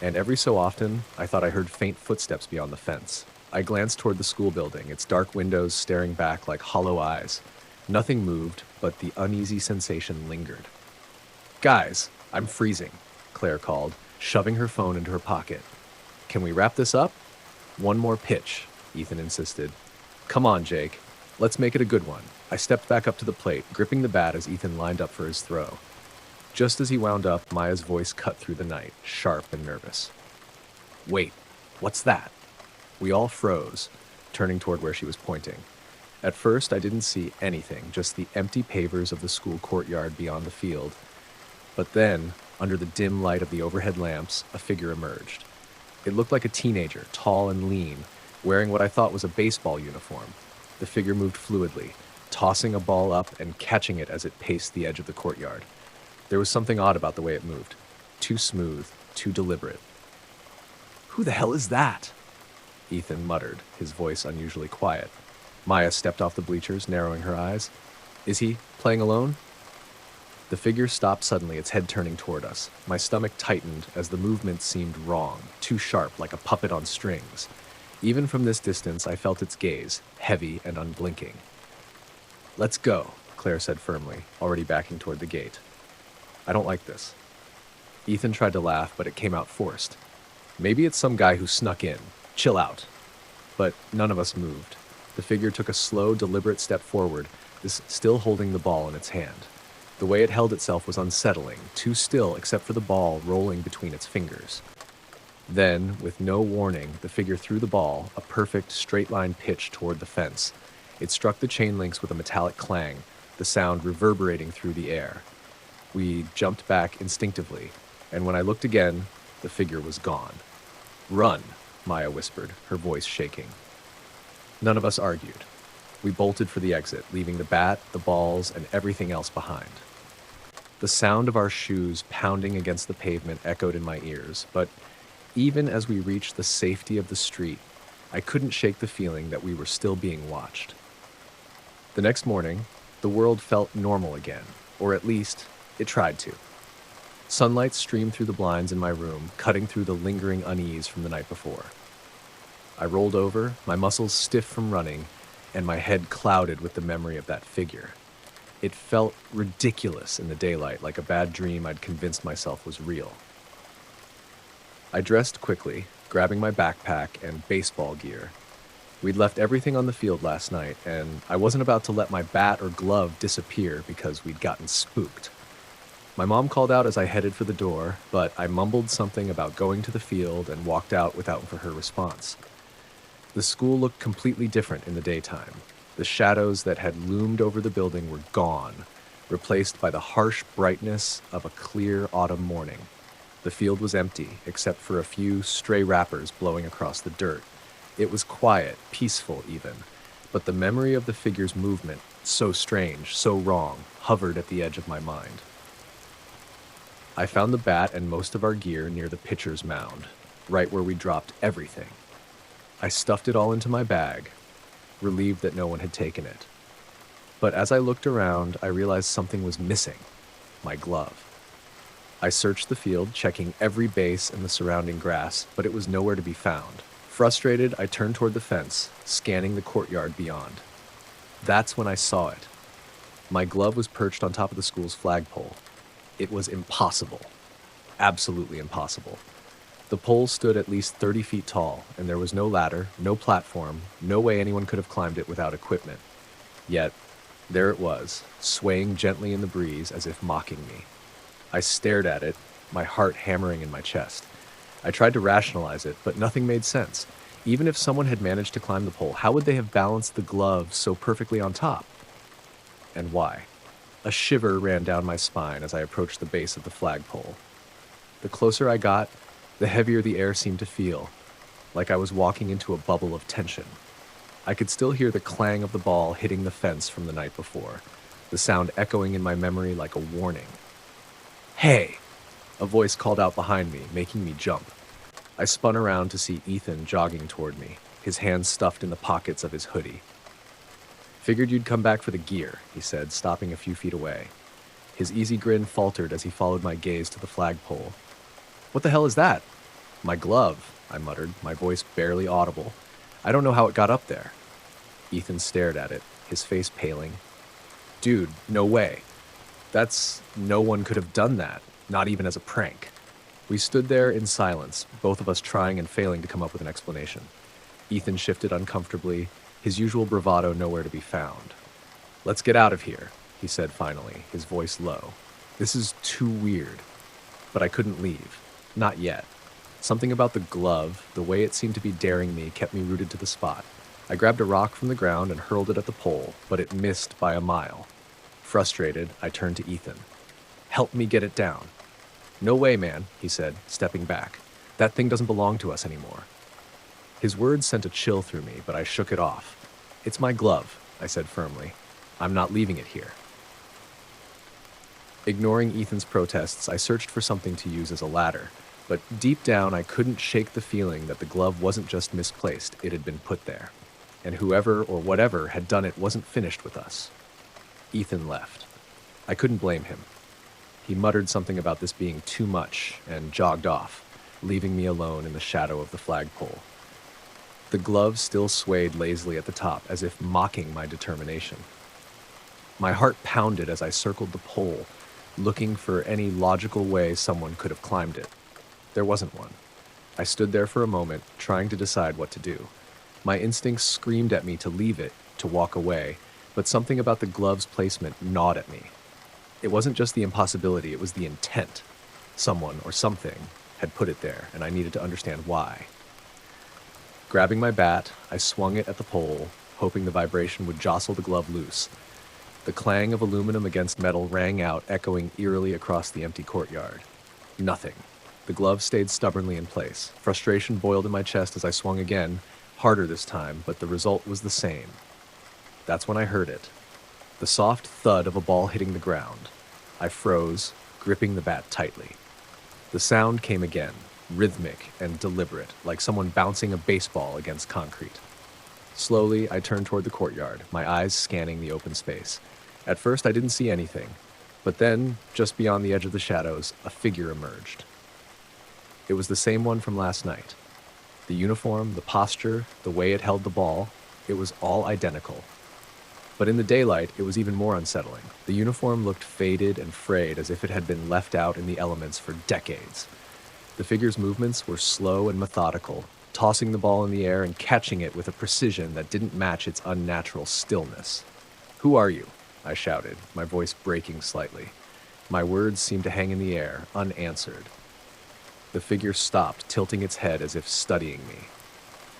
and every so often, I thought I heard faint footsteps beyond the fence. I glanced toward the school building, its dark windows staring back like hollow eyes. Nothing moved, but the uneasy sensation lingered. "Guys, I'm freezing," Claire called, shoving her phone into her pocket. "Can we wrap this up?" "One more pitch," Ethan insisted. "Come on, Jake. Let's make it a good one." I stepped back up to the plate, gripping the bat as Ethan lined up for his throw. Just as he wound up, Maya's voice cut through the night, sharp and nervous. "Wait, what's that?" We all froze, turning toward where she was pointing. At first, I didn't see anything, just the empty pavers of the school courtyard beyond the field. But then, under the dim light of the overhead lamps, a figure emerged. It looked like a teenager, tall and lean, wearing what I thought was a baseball uniform. The figure moved fluidly, tossing a ball up and catching it as it paced the edge of the courtyard. There was something odd about the way it moved. Too smooth, too deliberate. "Who the hell is that?" Ethan muttered, his voice unusually quiet. Maya stepped off the bleachers, narrowing her eyes. "Is he playing alone?" The figure stopped suddenly, its head turning toward us. My stomach tightened as the movement seemed wrong, too sharp, like a puppet on strings. Even from this distance, I felt its gaze, heavy and unblinking. "Let's go," Claire said firmly, already backing toward the gate. "I don't like this." Ethan tried to laugh, but it came out forced. "Maybe it's some guy who snuck in. Chill out." But none of us moved. The figure took a slow, deliberate step forward, is still holding the ball in its hand. The way it held itself was unsettling, too still except for the ball rolling between its fingers. Then, with no warning, the figure threw the ball, a perfect straight-line pitch toward the fence. It struck the chain links with a metallic clang, the sound reverberating through the air. We jumped back instinctively, and when I looked again, the figure was gone. "Run," Maya whispered, her voice shaking. None of us argued. We bolted for the exit, leaving the bat, the balls, and everything else behind. The sound of our shoes pounding against the pavement echoed in my ears, but even as we reached the safety of the street, I couldn't shake the feeling that we were still being watched. The next morning, the world felt normal again, or at least, it tried to. Sunlight streamed through the blinds in my room, cutting through the lingering unease from the night before. I rolled over, my muscles stiff from running, and my head clouded with the memory of that figure. It felt ridiculous in the daylight, like a bad dream I'd convinced myself was real. I dressed quickly, grabbing my backpack and baseball gear. We'd left everything on the field last night, and I wasn't about to let my bat or glove disappear because we'd gotten spooked. My mom called out as I headed for the door, but I mumbled something about going to the field and walked out without for her response. The school looked completely different in the daytime. The shadows that had loomed over the building were gone, replaced by the harsh brightness of a clear autumn morning. The field was empty, except for a few stray wrappers blowing across the dirt. It was quiet, peaceful even, but the memory of the figure's movement, so strange, so wrong, hovered at the edge of my mind. I found the bat and most of our gear near the pitcher's mound, right where we dropped everything. I stuffed it all into my bag, relieved that no one had taken it. But as I looked around, I realized something was missing: my glove. I searched the field, checking every base and the surrounding grass, but it was nowhere to be found. Frustrated, I turned toward the fence, scanning the courtyard beyond. That's when I saw it. My glove was perched on top of the school's flagpole. It was impossible. Absolutely impossible. The pole stood at least 30 feet tall, and there was no ladder, no platform, no way anyone could have climbed it without equipment. Yet, there it was, swaying gently in the breeze as if mocking me. I stared at it, my heart hammering in my chest. I tried to rationalize it, but nothing made sense. Even if someone had managed to climb the pole, how would they have balanced the glove so perfectly on top? And why? A shiver ran down my spine as I approached the base of the flagpole. The closer I got, the heavier the air seemed to feel, like I was walking into a bubble of tension. I could still hear the clang of the ball hitting the fence from the night before, the sound echoing in my memory like a warning. "Hey!" A voice called out behind me, making me jump. I spun around to see Ethan jogging toward me, his hands stuffed in the pockets of his hoodie. "Figured you'd come back for the gear," he said, stopping a few feet away. His easy grin faltered as he followed my gaze to the flagpole. "What the hell is that?" "My glove," I muttered, my voice barely audible. "I don't know how it got up there." Ethan stared at it, his face paling. "Dude, no way. No one could have done that, not even as a prank." We stood there in silence, both of us trying and failing to come up with an explanation. Ethan shifted uncomfortably, his usual bravado nowhere to be found. "Let's get out of here," he said finally, his voice low. "This is too weird." But I couldn't leave. Not yet. Something about the glove, the way it seemed to be daring me, kept me rooted to the spot. I grabbed a rock from the ground and hurled it at the pole, but it missed by a mile. Frustrated, I turned to Ethan. "Help me get it down." "No way, man," he said, stepping back. "That thing doesn't belong to us anymore." His words sent a chill through me, but I shook it off. "It's my glove," I said firmly. "I'm not leaving it here." Ignoring Ethan's protests, I searched for something to use as a ladder, but deep down I couldn't shake the feeling that the glove wasn't just misplaced, it had been put there. And whoever or whatever had done it wasn't finished with us. Ethan left. I couldn't blame him. He muttered something about this being too much and jogged off, leaving me alone in the shadow of the flagpole. The glove still swayed lazily at the top, as if mocking my determination. My heart pounded as I circled the pole, looking for any logical way someone could have climbed it. There wasn't one. I stood there for a moment, trying to decide what to do. My instincts screamed at me to leave it, to walk away, But something about the glove's placement gnawed at me. It wasn't just the impossibility, it was the intent. Someone or something had put it there, and I needed to understand why. Grabbing my bat, I swung it at the pole, hoping the vibration would jostle the glove loose. The clang of aluminum against metal rang out, echoing eerily across the empty courtyard. Nothing. The glove stayed stubbornly in place. Frustration boiled in my chest as I swung again, harder this time, but the result was the same. That's when I heard it. The soft thud of a ball hitting the ground. I froze, gripping the bat tightly. The sound came again, rhythmic and deliberate, like someone bouncing a baseball against concrete. Slowly, I turned toward the courtyard, my eyes scanning the open space. At first, I didn't see anything, but then, just beyond the edge of the shadows, a figure emerged. It was the same one from last night. The uniform, the posture, the way it held the ball, it was all identical. But in the daylight, it was even more unsettling. The uniform looked faded and frayed, as if it had been left out in the elements for decades. The figure's movements were slow and methodical, tossing the ball in the air and catching it with a precision that didn't match its unnatural stillness. "Who are you?" I shouted, my voice breaking slightly. My words seemed to hang in the air, unanswered. The figure stopped, tilting its head as if studying me.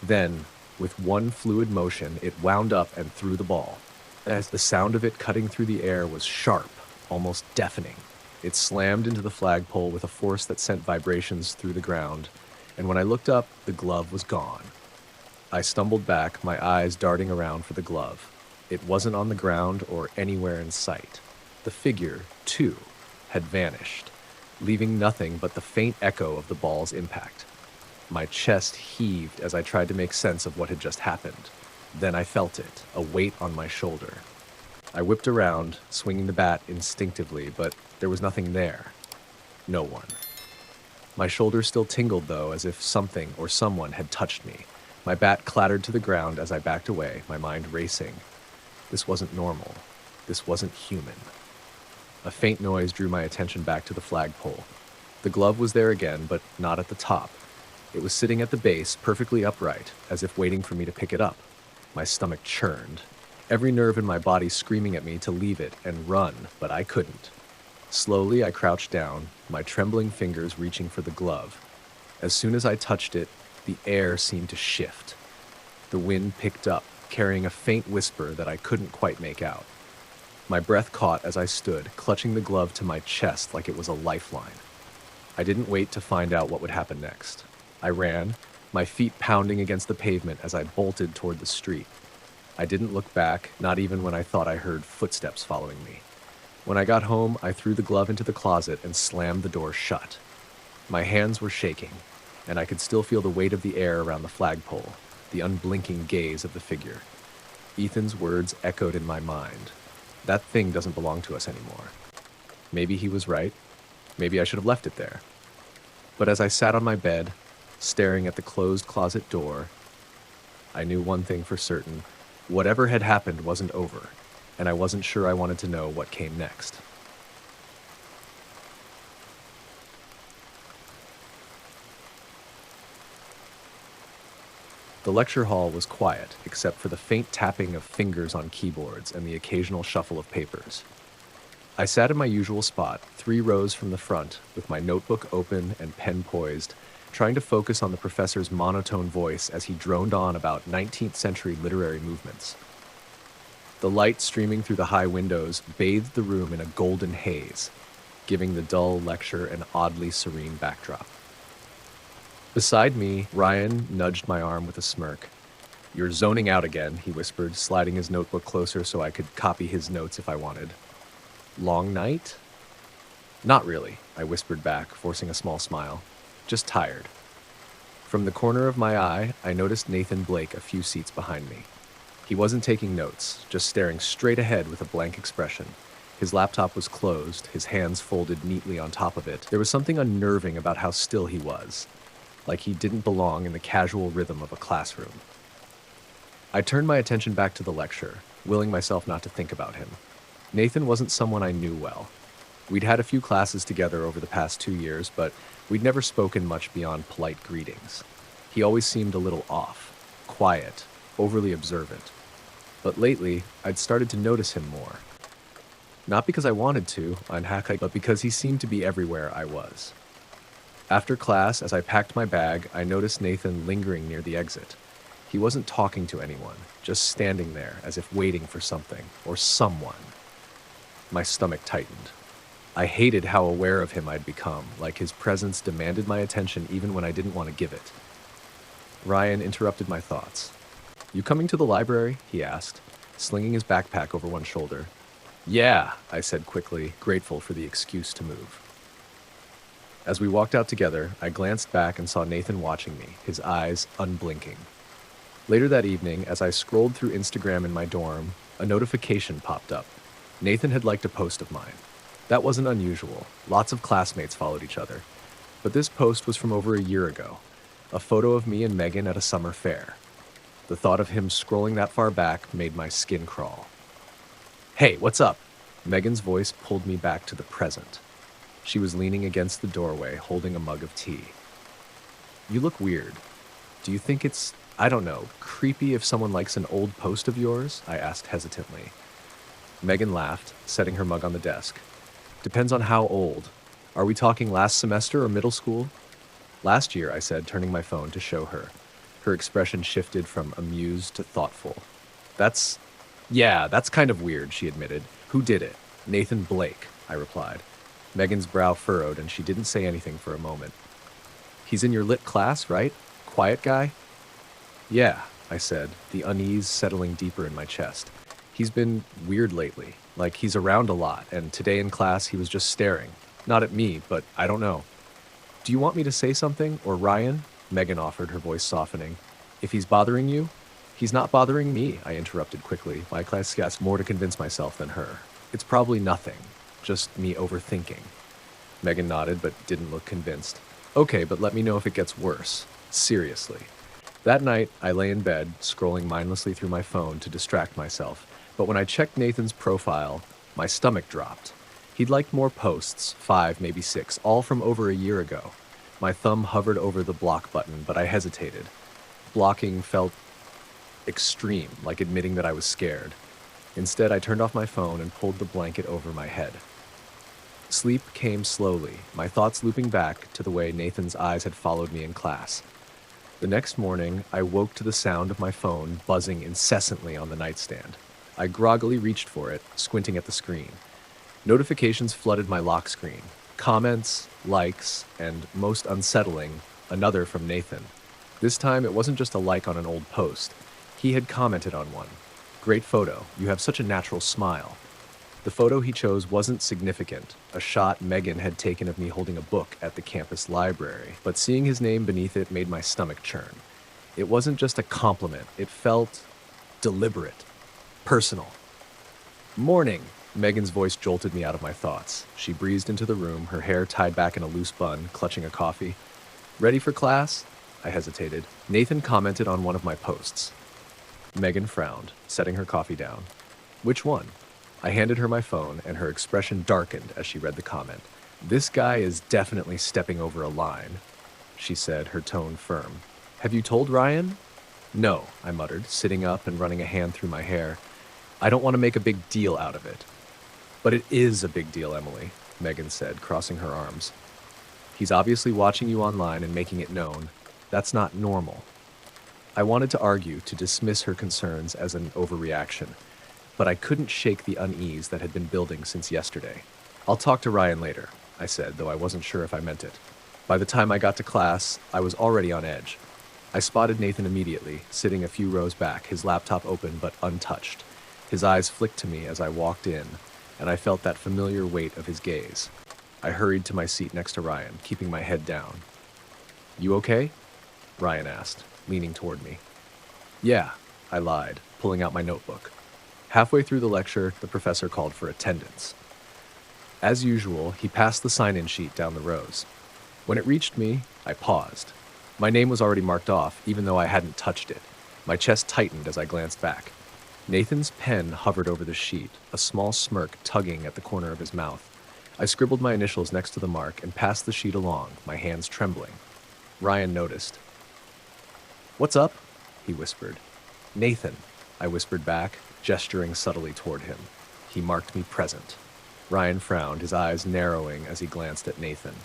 Then, with one fluid motion, it wound up and threw the ball. As the sound of it cutting through the air was sharp, almost deafening. It slammed into the flagpole with a force that sent vibrations through the ground, and when I looked up, the glove was gone. I stumbled back, my eyes darting around for the glove. It wasn't on the ground or anywhere in sight. The figure, too, had vanished, leaving nothing but the faint echo of the ball's impact. My chest heaved as I tried to make sense of what had just happened. Then I felt it, a weight on my shoulder. I whipped around, swinging the bat instinctively, but there was nothing there. No one. My shoulder still tingled, though, as if something or someone had touched me. My bat clattered to the ground as I backed away, my mind racing. This wasn't normal. This wasn't human. A faint noise drew my attention back to the flagpole. The glove was there again, but not at the top. It was sitting at the base, perfectly upright, as if waiting for me to pick it up. My stomach churned, every nerve in my body screaming at me to leave it and run, but I couldn't. Slowly, I crouched down, my trembling fingers reaching for the glove. As soon as I touched it, the air seemed to shift. The wind picked up, carrying a faint whisper that I couldn't quite make out. My breath caught as I stood, clutching the glove to my chest like it was a lifeline. I didn't wait to find out what would happen next. I ran, my feet pounding against the pavement as I bolted toward the street. I didn't look back, not even when I thought I heard footsteps following me. When I got home, I threw the glove into the closet and slammed the door shut. My hands were shaking, and I could still feel the weight of the air around the flagpole, the unblinking gaze of the figure. Ethan's words echoed in my mind. That thing doesn't belong to us anymore. Maybe he was right. Maybe I should have left it there. But as I sat on my bed, staring at the closed closet door, I knew one thing for certain. Whatever had happened wasn't over, and I wasn't sure I wanted to know what came next. The lecture hall was quiet, except for the faint tapping of fingers on keyboards and the occasional shuffle of papers. I sat in my usual spot, 3 rows from the front, with my notebook open and pen poised, trying to focus on the professor's monotone voice as he droned on about 19th century literary movements. The light streaming through the high windows bathed the room in a golden haze, giving the dull lecture an oddly serene backdrop. Beside me, Ryan nudged my arm with a smirk. "You're zoning out again," he whispered, sliding his notebook closer so I could copy his notes if I wanted. "Long night?" "Not really," I whispered back, forcing a small smile. "Just tired." From the corner of my eye, I noticed Nathan Blake a few seats behind me. He wasn't taking notes, just staring straight ahead with a blank expression. His laptop was closed, his hands folded neatly on top of it. There was something unnerving about how still he was, like he didn't belong in the casual rhythm of a classroom. I turned my attention back to the lecture, willing myself not to think about him. Nathan wasn't someone I knew well. We'd had a few classes together over the past 2 years, but we'd never spoken much beyond polite greetings. He always seemed a little off, quiet, overly observant. But lately, I'd started to notice him more. Not because I wanted to, but because he seemed to be everywhere I was. After class, as I packed my bag, I noticed Nathan lingering near the exit. He wasn't talking to anyone, just standing there as if waiting for something or someone. My stomach tightened. I hated how aware of him I'd become, like his presence demanded my attention even when I didn't want to give it. Ryan interrupted my thoughts. "You coming to the library?" he asked, slinging his backpack over one shoulder. "Yeah," I said quickly, grateful for the excuse to move. As we walked out together, I glanced back and saw Nathan watching me, his eyes unblinking. Later that evening, as I scrolled through Instagram in my dorm, a notification popped up. Nathan had liked a post of mine. That wasn't unusual. Lots of classmates followed each other. But this post was from over a year ago, a photo of me and Megan at a summer fair. The thought of him scrolling that far back made my skin crawl. "Hey, what's up?" Megan's voice pulled me back to the present. She was leaning against the doorway, holding a mug of tea. "You look weird. Do you think it's, I don't know, creepy if someone likes an old post of yours?" I asked hesitantly. Megan laughed, setting her mug on the desk. "Depends on how old. Are we talking last semester or middle school?" "Last year," I said, turning my phone to show her. Her expression shifted from amused to thoughtful. That's kind of weird," she admitted. "Who did it?" "Nathan Blake," I replied. Megan's brow furrowed, and she didn't say anything for a moment. "He's in your lit class, right? Quiet guy?" "Yeah," I said, the unease settling deeper in my chest. "He's been weird lately, like he's around a lot, and today in class he was just staring. Not at me, but I don't know." "Do you want me to say something, or Ryan?" Megan offered, her voice softening. "If he's bothering you?" "He's not bothering me," I interrupted quickly, my class guessed more to convince myself than her. "It's probably nothing. Just me overthinking." Megan nodded, but didn't look convinced. "Okay, but let me know if it gets worse. Seriously." That night, I lay in bed, scrolling mindlessly through my phone to distract myself. But when I checked Nathan's profile, my stomach dropped. He'd liked more posts, 5, maybe 6, all from over a year ago. My thumb hovered over the block button, but I hesitated. Blocking felt extreme, like admitting that I was scared. Instead, I turned off my phone and pulled the blanket over my head. Sleep came slowly, my thoughts looping back to the way Nathan's eyes had followed me in class. The next morning, I woke to the sound of my phone buzzing incessantly on the nightstand. I groggily reached for it, squinting at the screen. Notifications flooded my lock screen. Comments, likes, and, most unsettling, another from Nathan. This time, it wasn't just a like on an old post. He had commented on one. "Great photo. You have such a natural smile." The photo he chose wasn't significant, a shot Megan had taken of me holding a book at the campus library, but seeing his name beneath it made my stomach churn. It wasn't just a compliment, it felt deliberate, personal. "Morning!" Megan's voice jolted me out of my thoughts. She breezed into the room, her hair tied back in a loose bun, clutching a coffee. "Ready for class?" I hesitated. "Nathan commented on one of my posts." Megan frowned, setting her coffee down. "Which one?" I handed her my phone, and her expression darkened as she read the comment. "This guy is definitely stepping over a line," she said, her tone firm. "Have you told Ryan?" "No," I muttered, sitting up and running a hand through my hair. "I don't want to make a big deal out of it." "But it is a big deal, Emily," Megan said, crossing her arms. "He's obviously watching you online and making it known. That's not normal." I wanted to argue, to dismiss her concerns as an overreaction, but I couldn't shake the unease that had been building since yesterday. "I'll talk to Ryan later," I said, though I wasn't sure if I meant it. By the time I got to class, I was already on edge. I spotted Nathan immediately, sitting a few rows back, his laptop open but untouched. His eyes flicked to me as I walked in, and I felt that familiar weight of his gaze. I hurried to my seat next to Ryan, keeping my head down. "You okay?" Ryan asked, leaning toward me. "Yeah," I lied, pulling out my notebook. Halfway through the lecture, the professor called for attendance. As usual, he passed the sign-in sheet down the rows. When it reached me, I paused. My name was already marked off, even though I hadn't touched it. My chest tightened as I glanced back. Nathan's pen hovered over the sheet, a small smirk tugging at the corner of his mouth. I scribbled my initials next to the mark and passed the sheet along, my hands trembling. Ryan noticed. "What's up?" he whispered. "Nathan," I whispered back, gesturing subtly toward him. He marked me present. Ryan frowned, his eyes narrowing as he glanced at Nathan.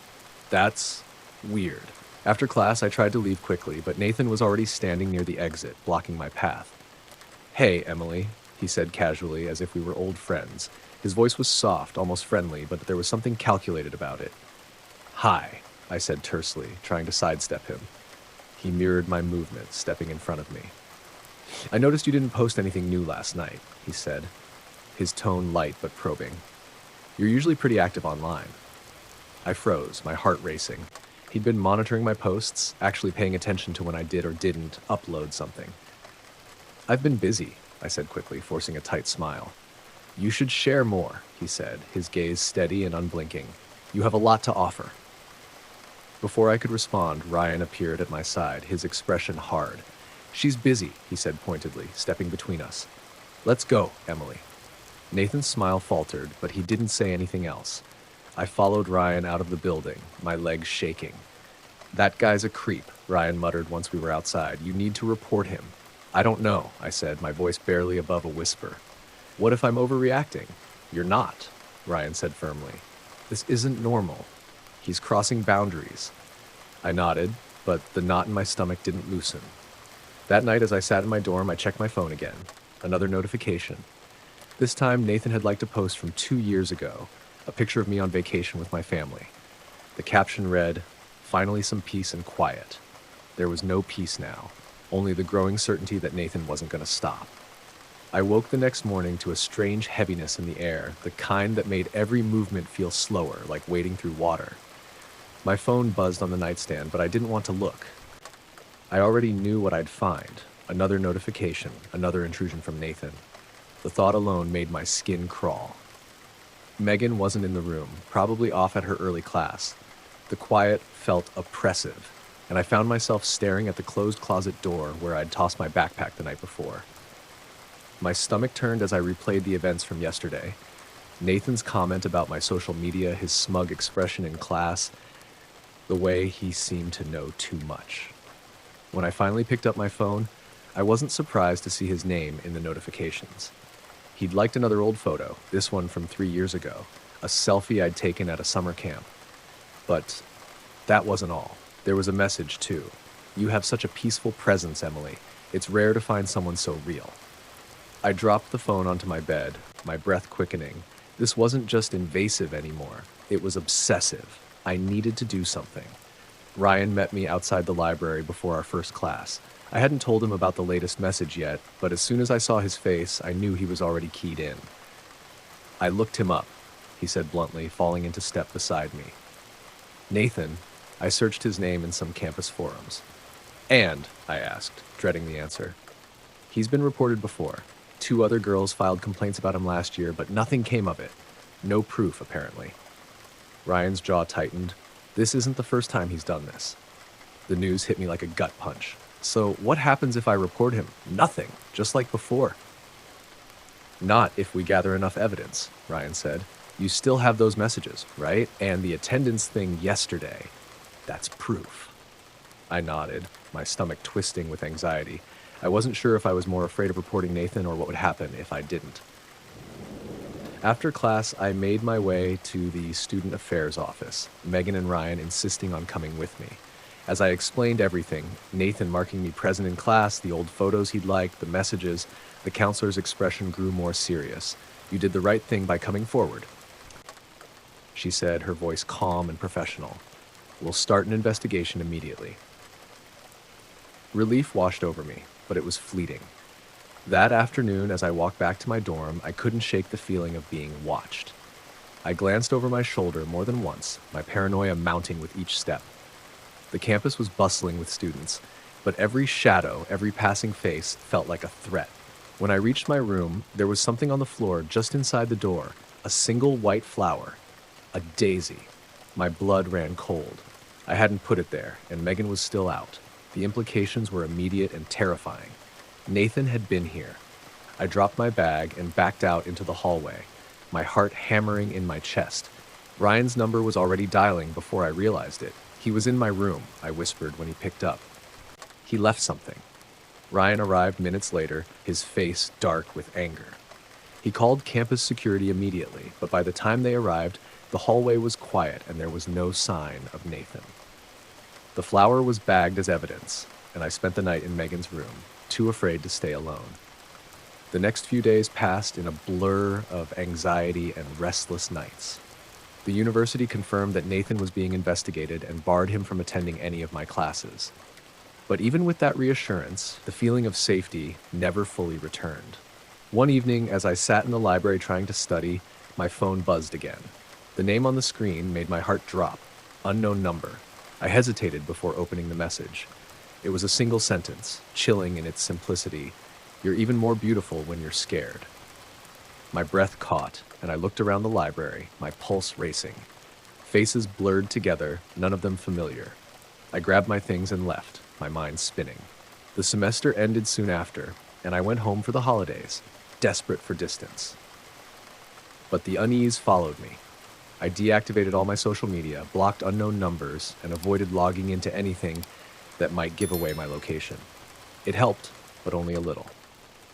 That's weird. After class, I tried to leave quickly, but Nathan was already standing near the exit, blocking my path. "Hey, Emily," he said casually, as if we were old friends. His voice was soft, almost friendly, but there was something calculated about it. "Hi," I said tersely, trying to sidestep him. He mirrored my movement, stepping in front of me. "I noticed you didn't post anything new last night," he said, his tone light but probing. "You're usually pretty active online." I froze, my heart racing. He'd been monitoring my posts, actually paying attention to when I did or didn't upload something. "I've been busy," I said quickly, forcing a tight smile. "You should share more," he said, his gaze steady and unblinking. "You have a lot to offer." Before I could respond, Ryan appeared at my side, his expression hard. "She's busy," he said pointedly, stepping between us. "Let's go, Emily." Nathan's smile faltered, but he didn't say anything else. I followed Ryan out of the building, my legs shaking. "That guy's a creep," Ryan muttered once we were outside. "You need to report him." "I don't know," I said, my voice barely above a whisper. "What if I'm overreacting?" "You're not," Ryan said firmly. "This isn't normal. He's crossing boundaries." I nodded, but the knot in my stomach didn't loosen. That night, as I sat in my dorm, I checked my phone again. Another notification. This time, Nathan had liked a post from 2 years ago, a picture of me on vacation with my family. The caption read, "Finally some peace and quiet." There was no peace now, only the growing certainty that Nathan wasn't going to stop. I woke the next morning to a strange heaviness in the air, the kind that made every movement feel slower, like wading through water. My phone buzzed on the nightstand, but I didn't want to look. I already knew what I'd find. Another notification, another intrusion from Nathan. The thought alone made my skin crawl. Megan wasn't in the room, probably off at her early class. The quiet felt oppressive, and I found myself staring at the closed closet door where I'd tossed my backpack the night before. My stomach turned as I replayed the events from yesterday. Nathan's comment about my social media, his smug expression in class, the way he seemed to know too much. When I finally picked up my phone, I wasn't surprised to see his name in the notifications. He'd liked another old photo, this one from 3 years ago, a selfie I'd taken at a summer camp. But that wasn't all. There was a message, too. "You have such a peaceful presence, Emily. It's rare to find someone so real." I dropped the phone onto my bed, my breath quickening. This wasn't just invasive anymore. It was obsessive. I needed to do something. Ryan met me outside the library before our first class. I hadn't told him about the latest message yet, but as soon as I saw his face, I knew he was already keyed in. "I looked him up," he said bluntly, falling into step beside me. "Nathan," I searched his name in some campus forums. "And," I asked, dreading the answer. "He's been reported before. 2 other girls filed complaints about him last year, but nothing came of it. No proof, apparently." Ryan's jaw tightened. This isn't the first time he's done this. The news hit me like a gut punch. "So what happens if I report him?" "Nothing, just like before." "Not if we gather enough evidence," Ryan said. "You still have those messages, right? And the attendance thing yesterday. That's proof." I nodded, my stomach twisting with anxiety. I wasn't sure if I was more afraid of reporting Nathan or what would happen if I didn't. After class, I made my way to the student affairs office, Megan and Ryan insisting on coming with me. As I explained everything, Nathan marking me present in class, the old photos he'd liked, the messages, the counselor's expression grew more serious. "You did the right thing by coming forward," she said, her voice calm and professional. "We'll start an investigation immediately." Relief washed over me, but it was fleeting. That afternoon, as I walked back to my dorm, I couldn't shake the feeling of being watched. I glanced over my shoulder more than once, my paranoia mounting with each step. The campus was bustling with students, but every shadow, every passing face felt like a threat. When I reached my room, there was something on the floor just inside the door, a single white flower, a daisy. My blood ran cold. I hadn't put it there, and Megan was still out. The implications were immediate and terrifying. Nathan had been here. I dropped my bag and backed out into the hallway, my heart hammering in my chest. Ryan's number was already dialing before I realized it. "He was in my room," I whispered when he picked up. "He left something." Ryan arrived minutes later, his face dark with anger. He called campus security immediately, but by the time they arrived, the hallway was quiet and there was no sign of Nathan. The flower was bagged as evidence, and I spent the night in Megan's room, too afraid to stay alone. The next few days passed in a blur of anxiety and restless nights. The university confirmed that Nathan was being investigated and barred him from attending any of my classes. But even with that reassurance, the feeling of safety never fully returned. One evening, as I sat in the library trying to study, my phone buzzed again. The name on the screen made my heart drop. Unknown number. I hesitated before opening the message. It was a single sentence, chilling in its simplicity. You're even more beautiful when you're scared. My breath caught, and I looked around the library, my pulse racing. Faces blurred together, none of them familiar. I grabbed my things and left, my mind spinning. The semester ended soon after, and I went home for the holidays, desperate for distance. But the unease followed me. I deactivated all my social media, blocked unknown numbers, and avoided logging into anything that might give away my location. It helped, but only a little.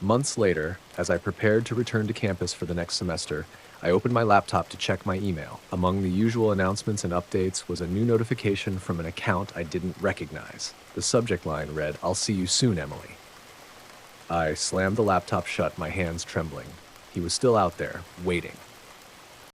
Months later, as I prepared to return to campus for the next semester, I opened my laptop to check my email. Among the usual announcements and updates was a new notification from an account I didn't recognize. The subject line read, "I'll see you soon, Emily." I slammed the laptop shut, my hands trembling. He was still out there, waiting.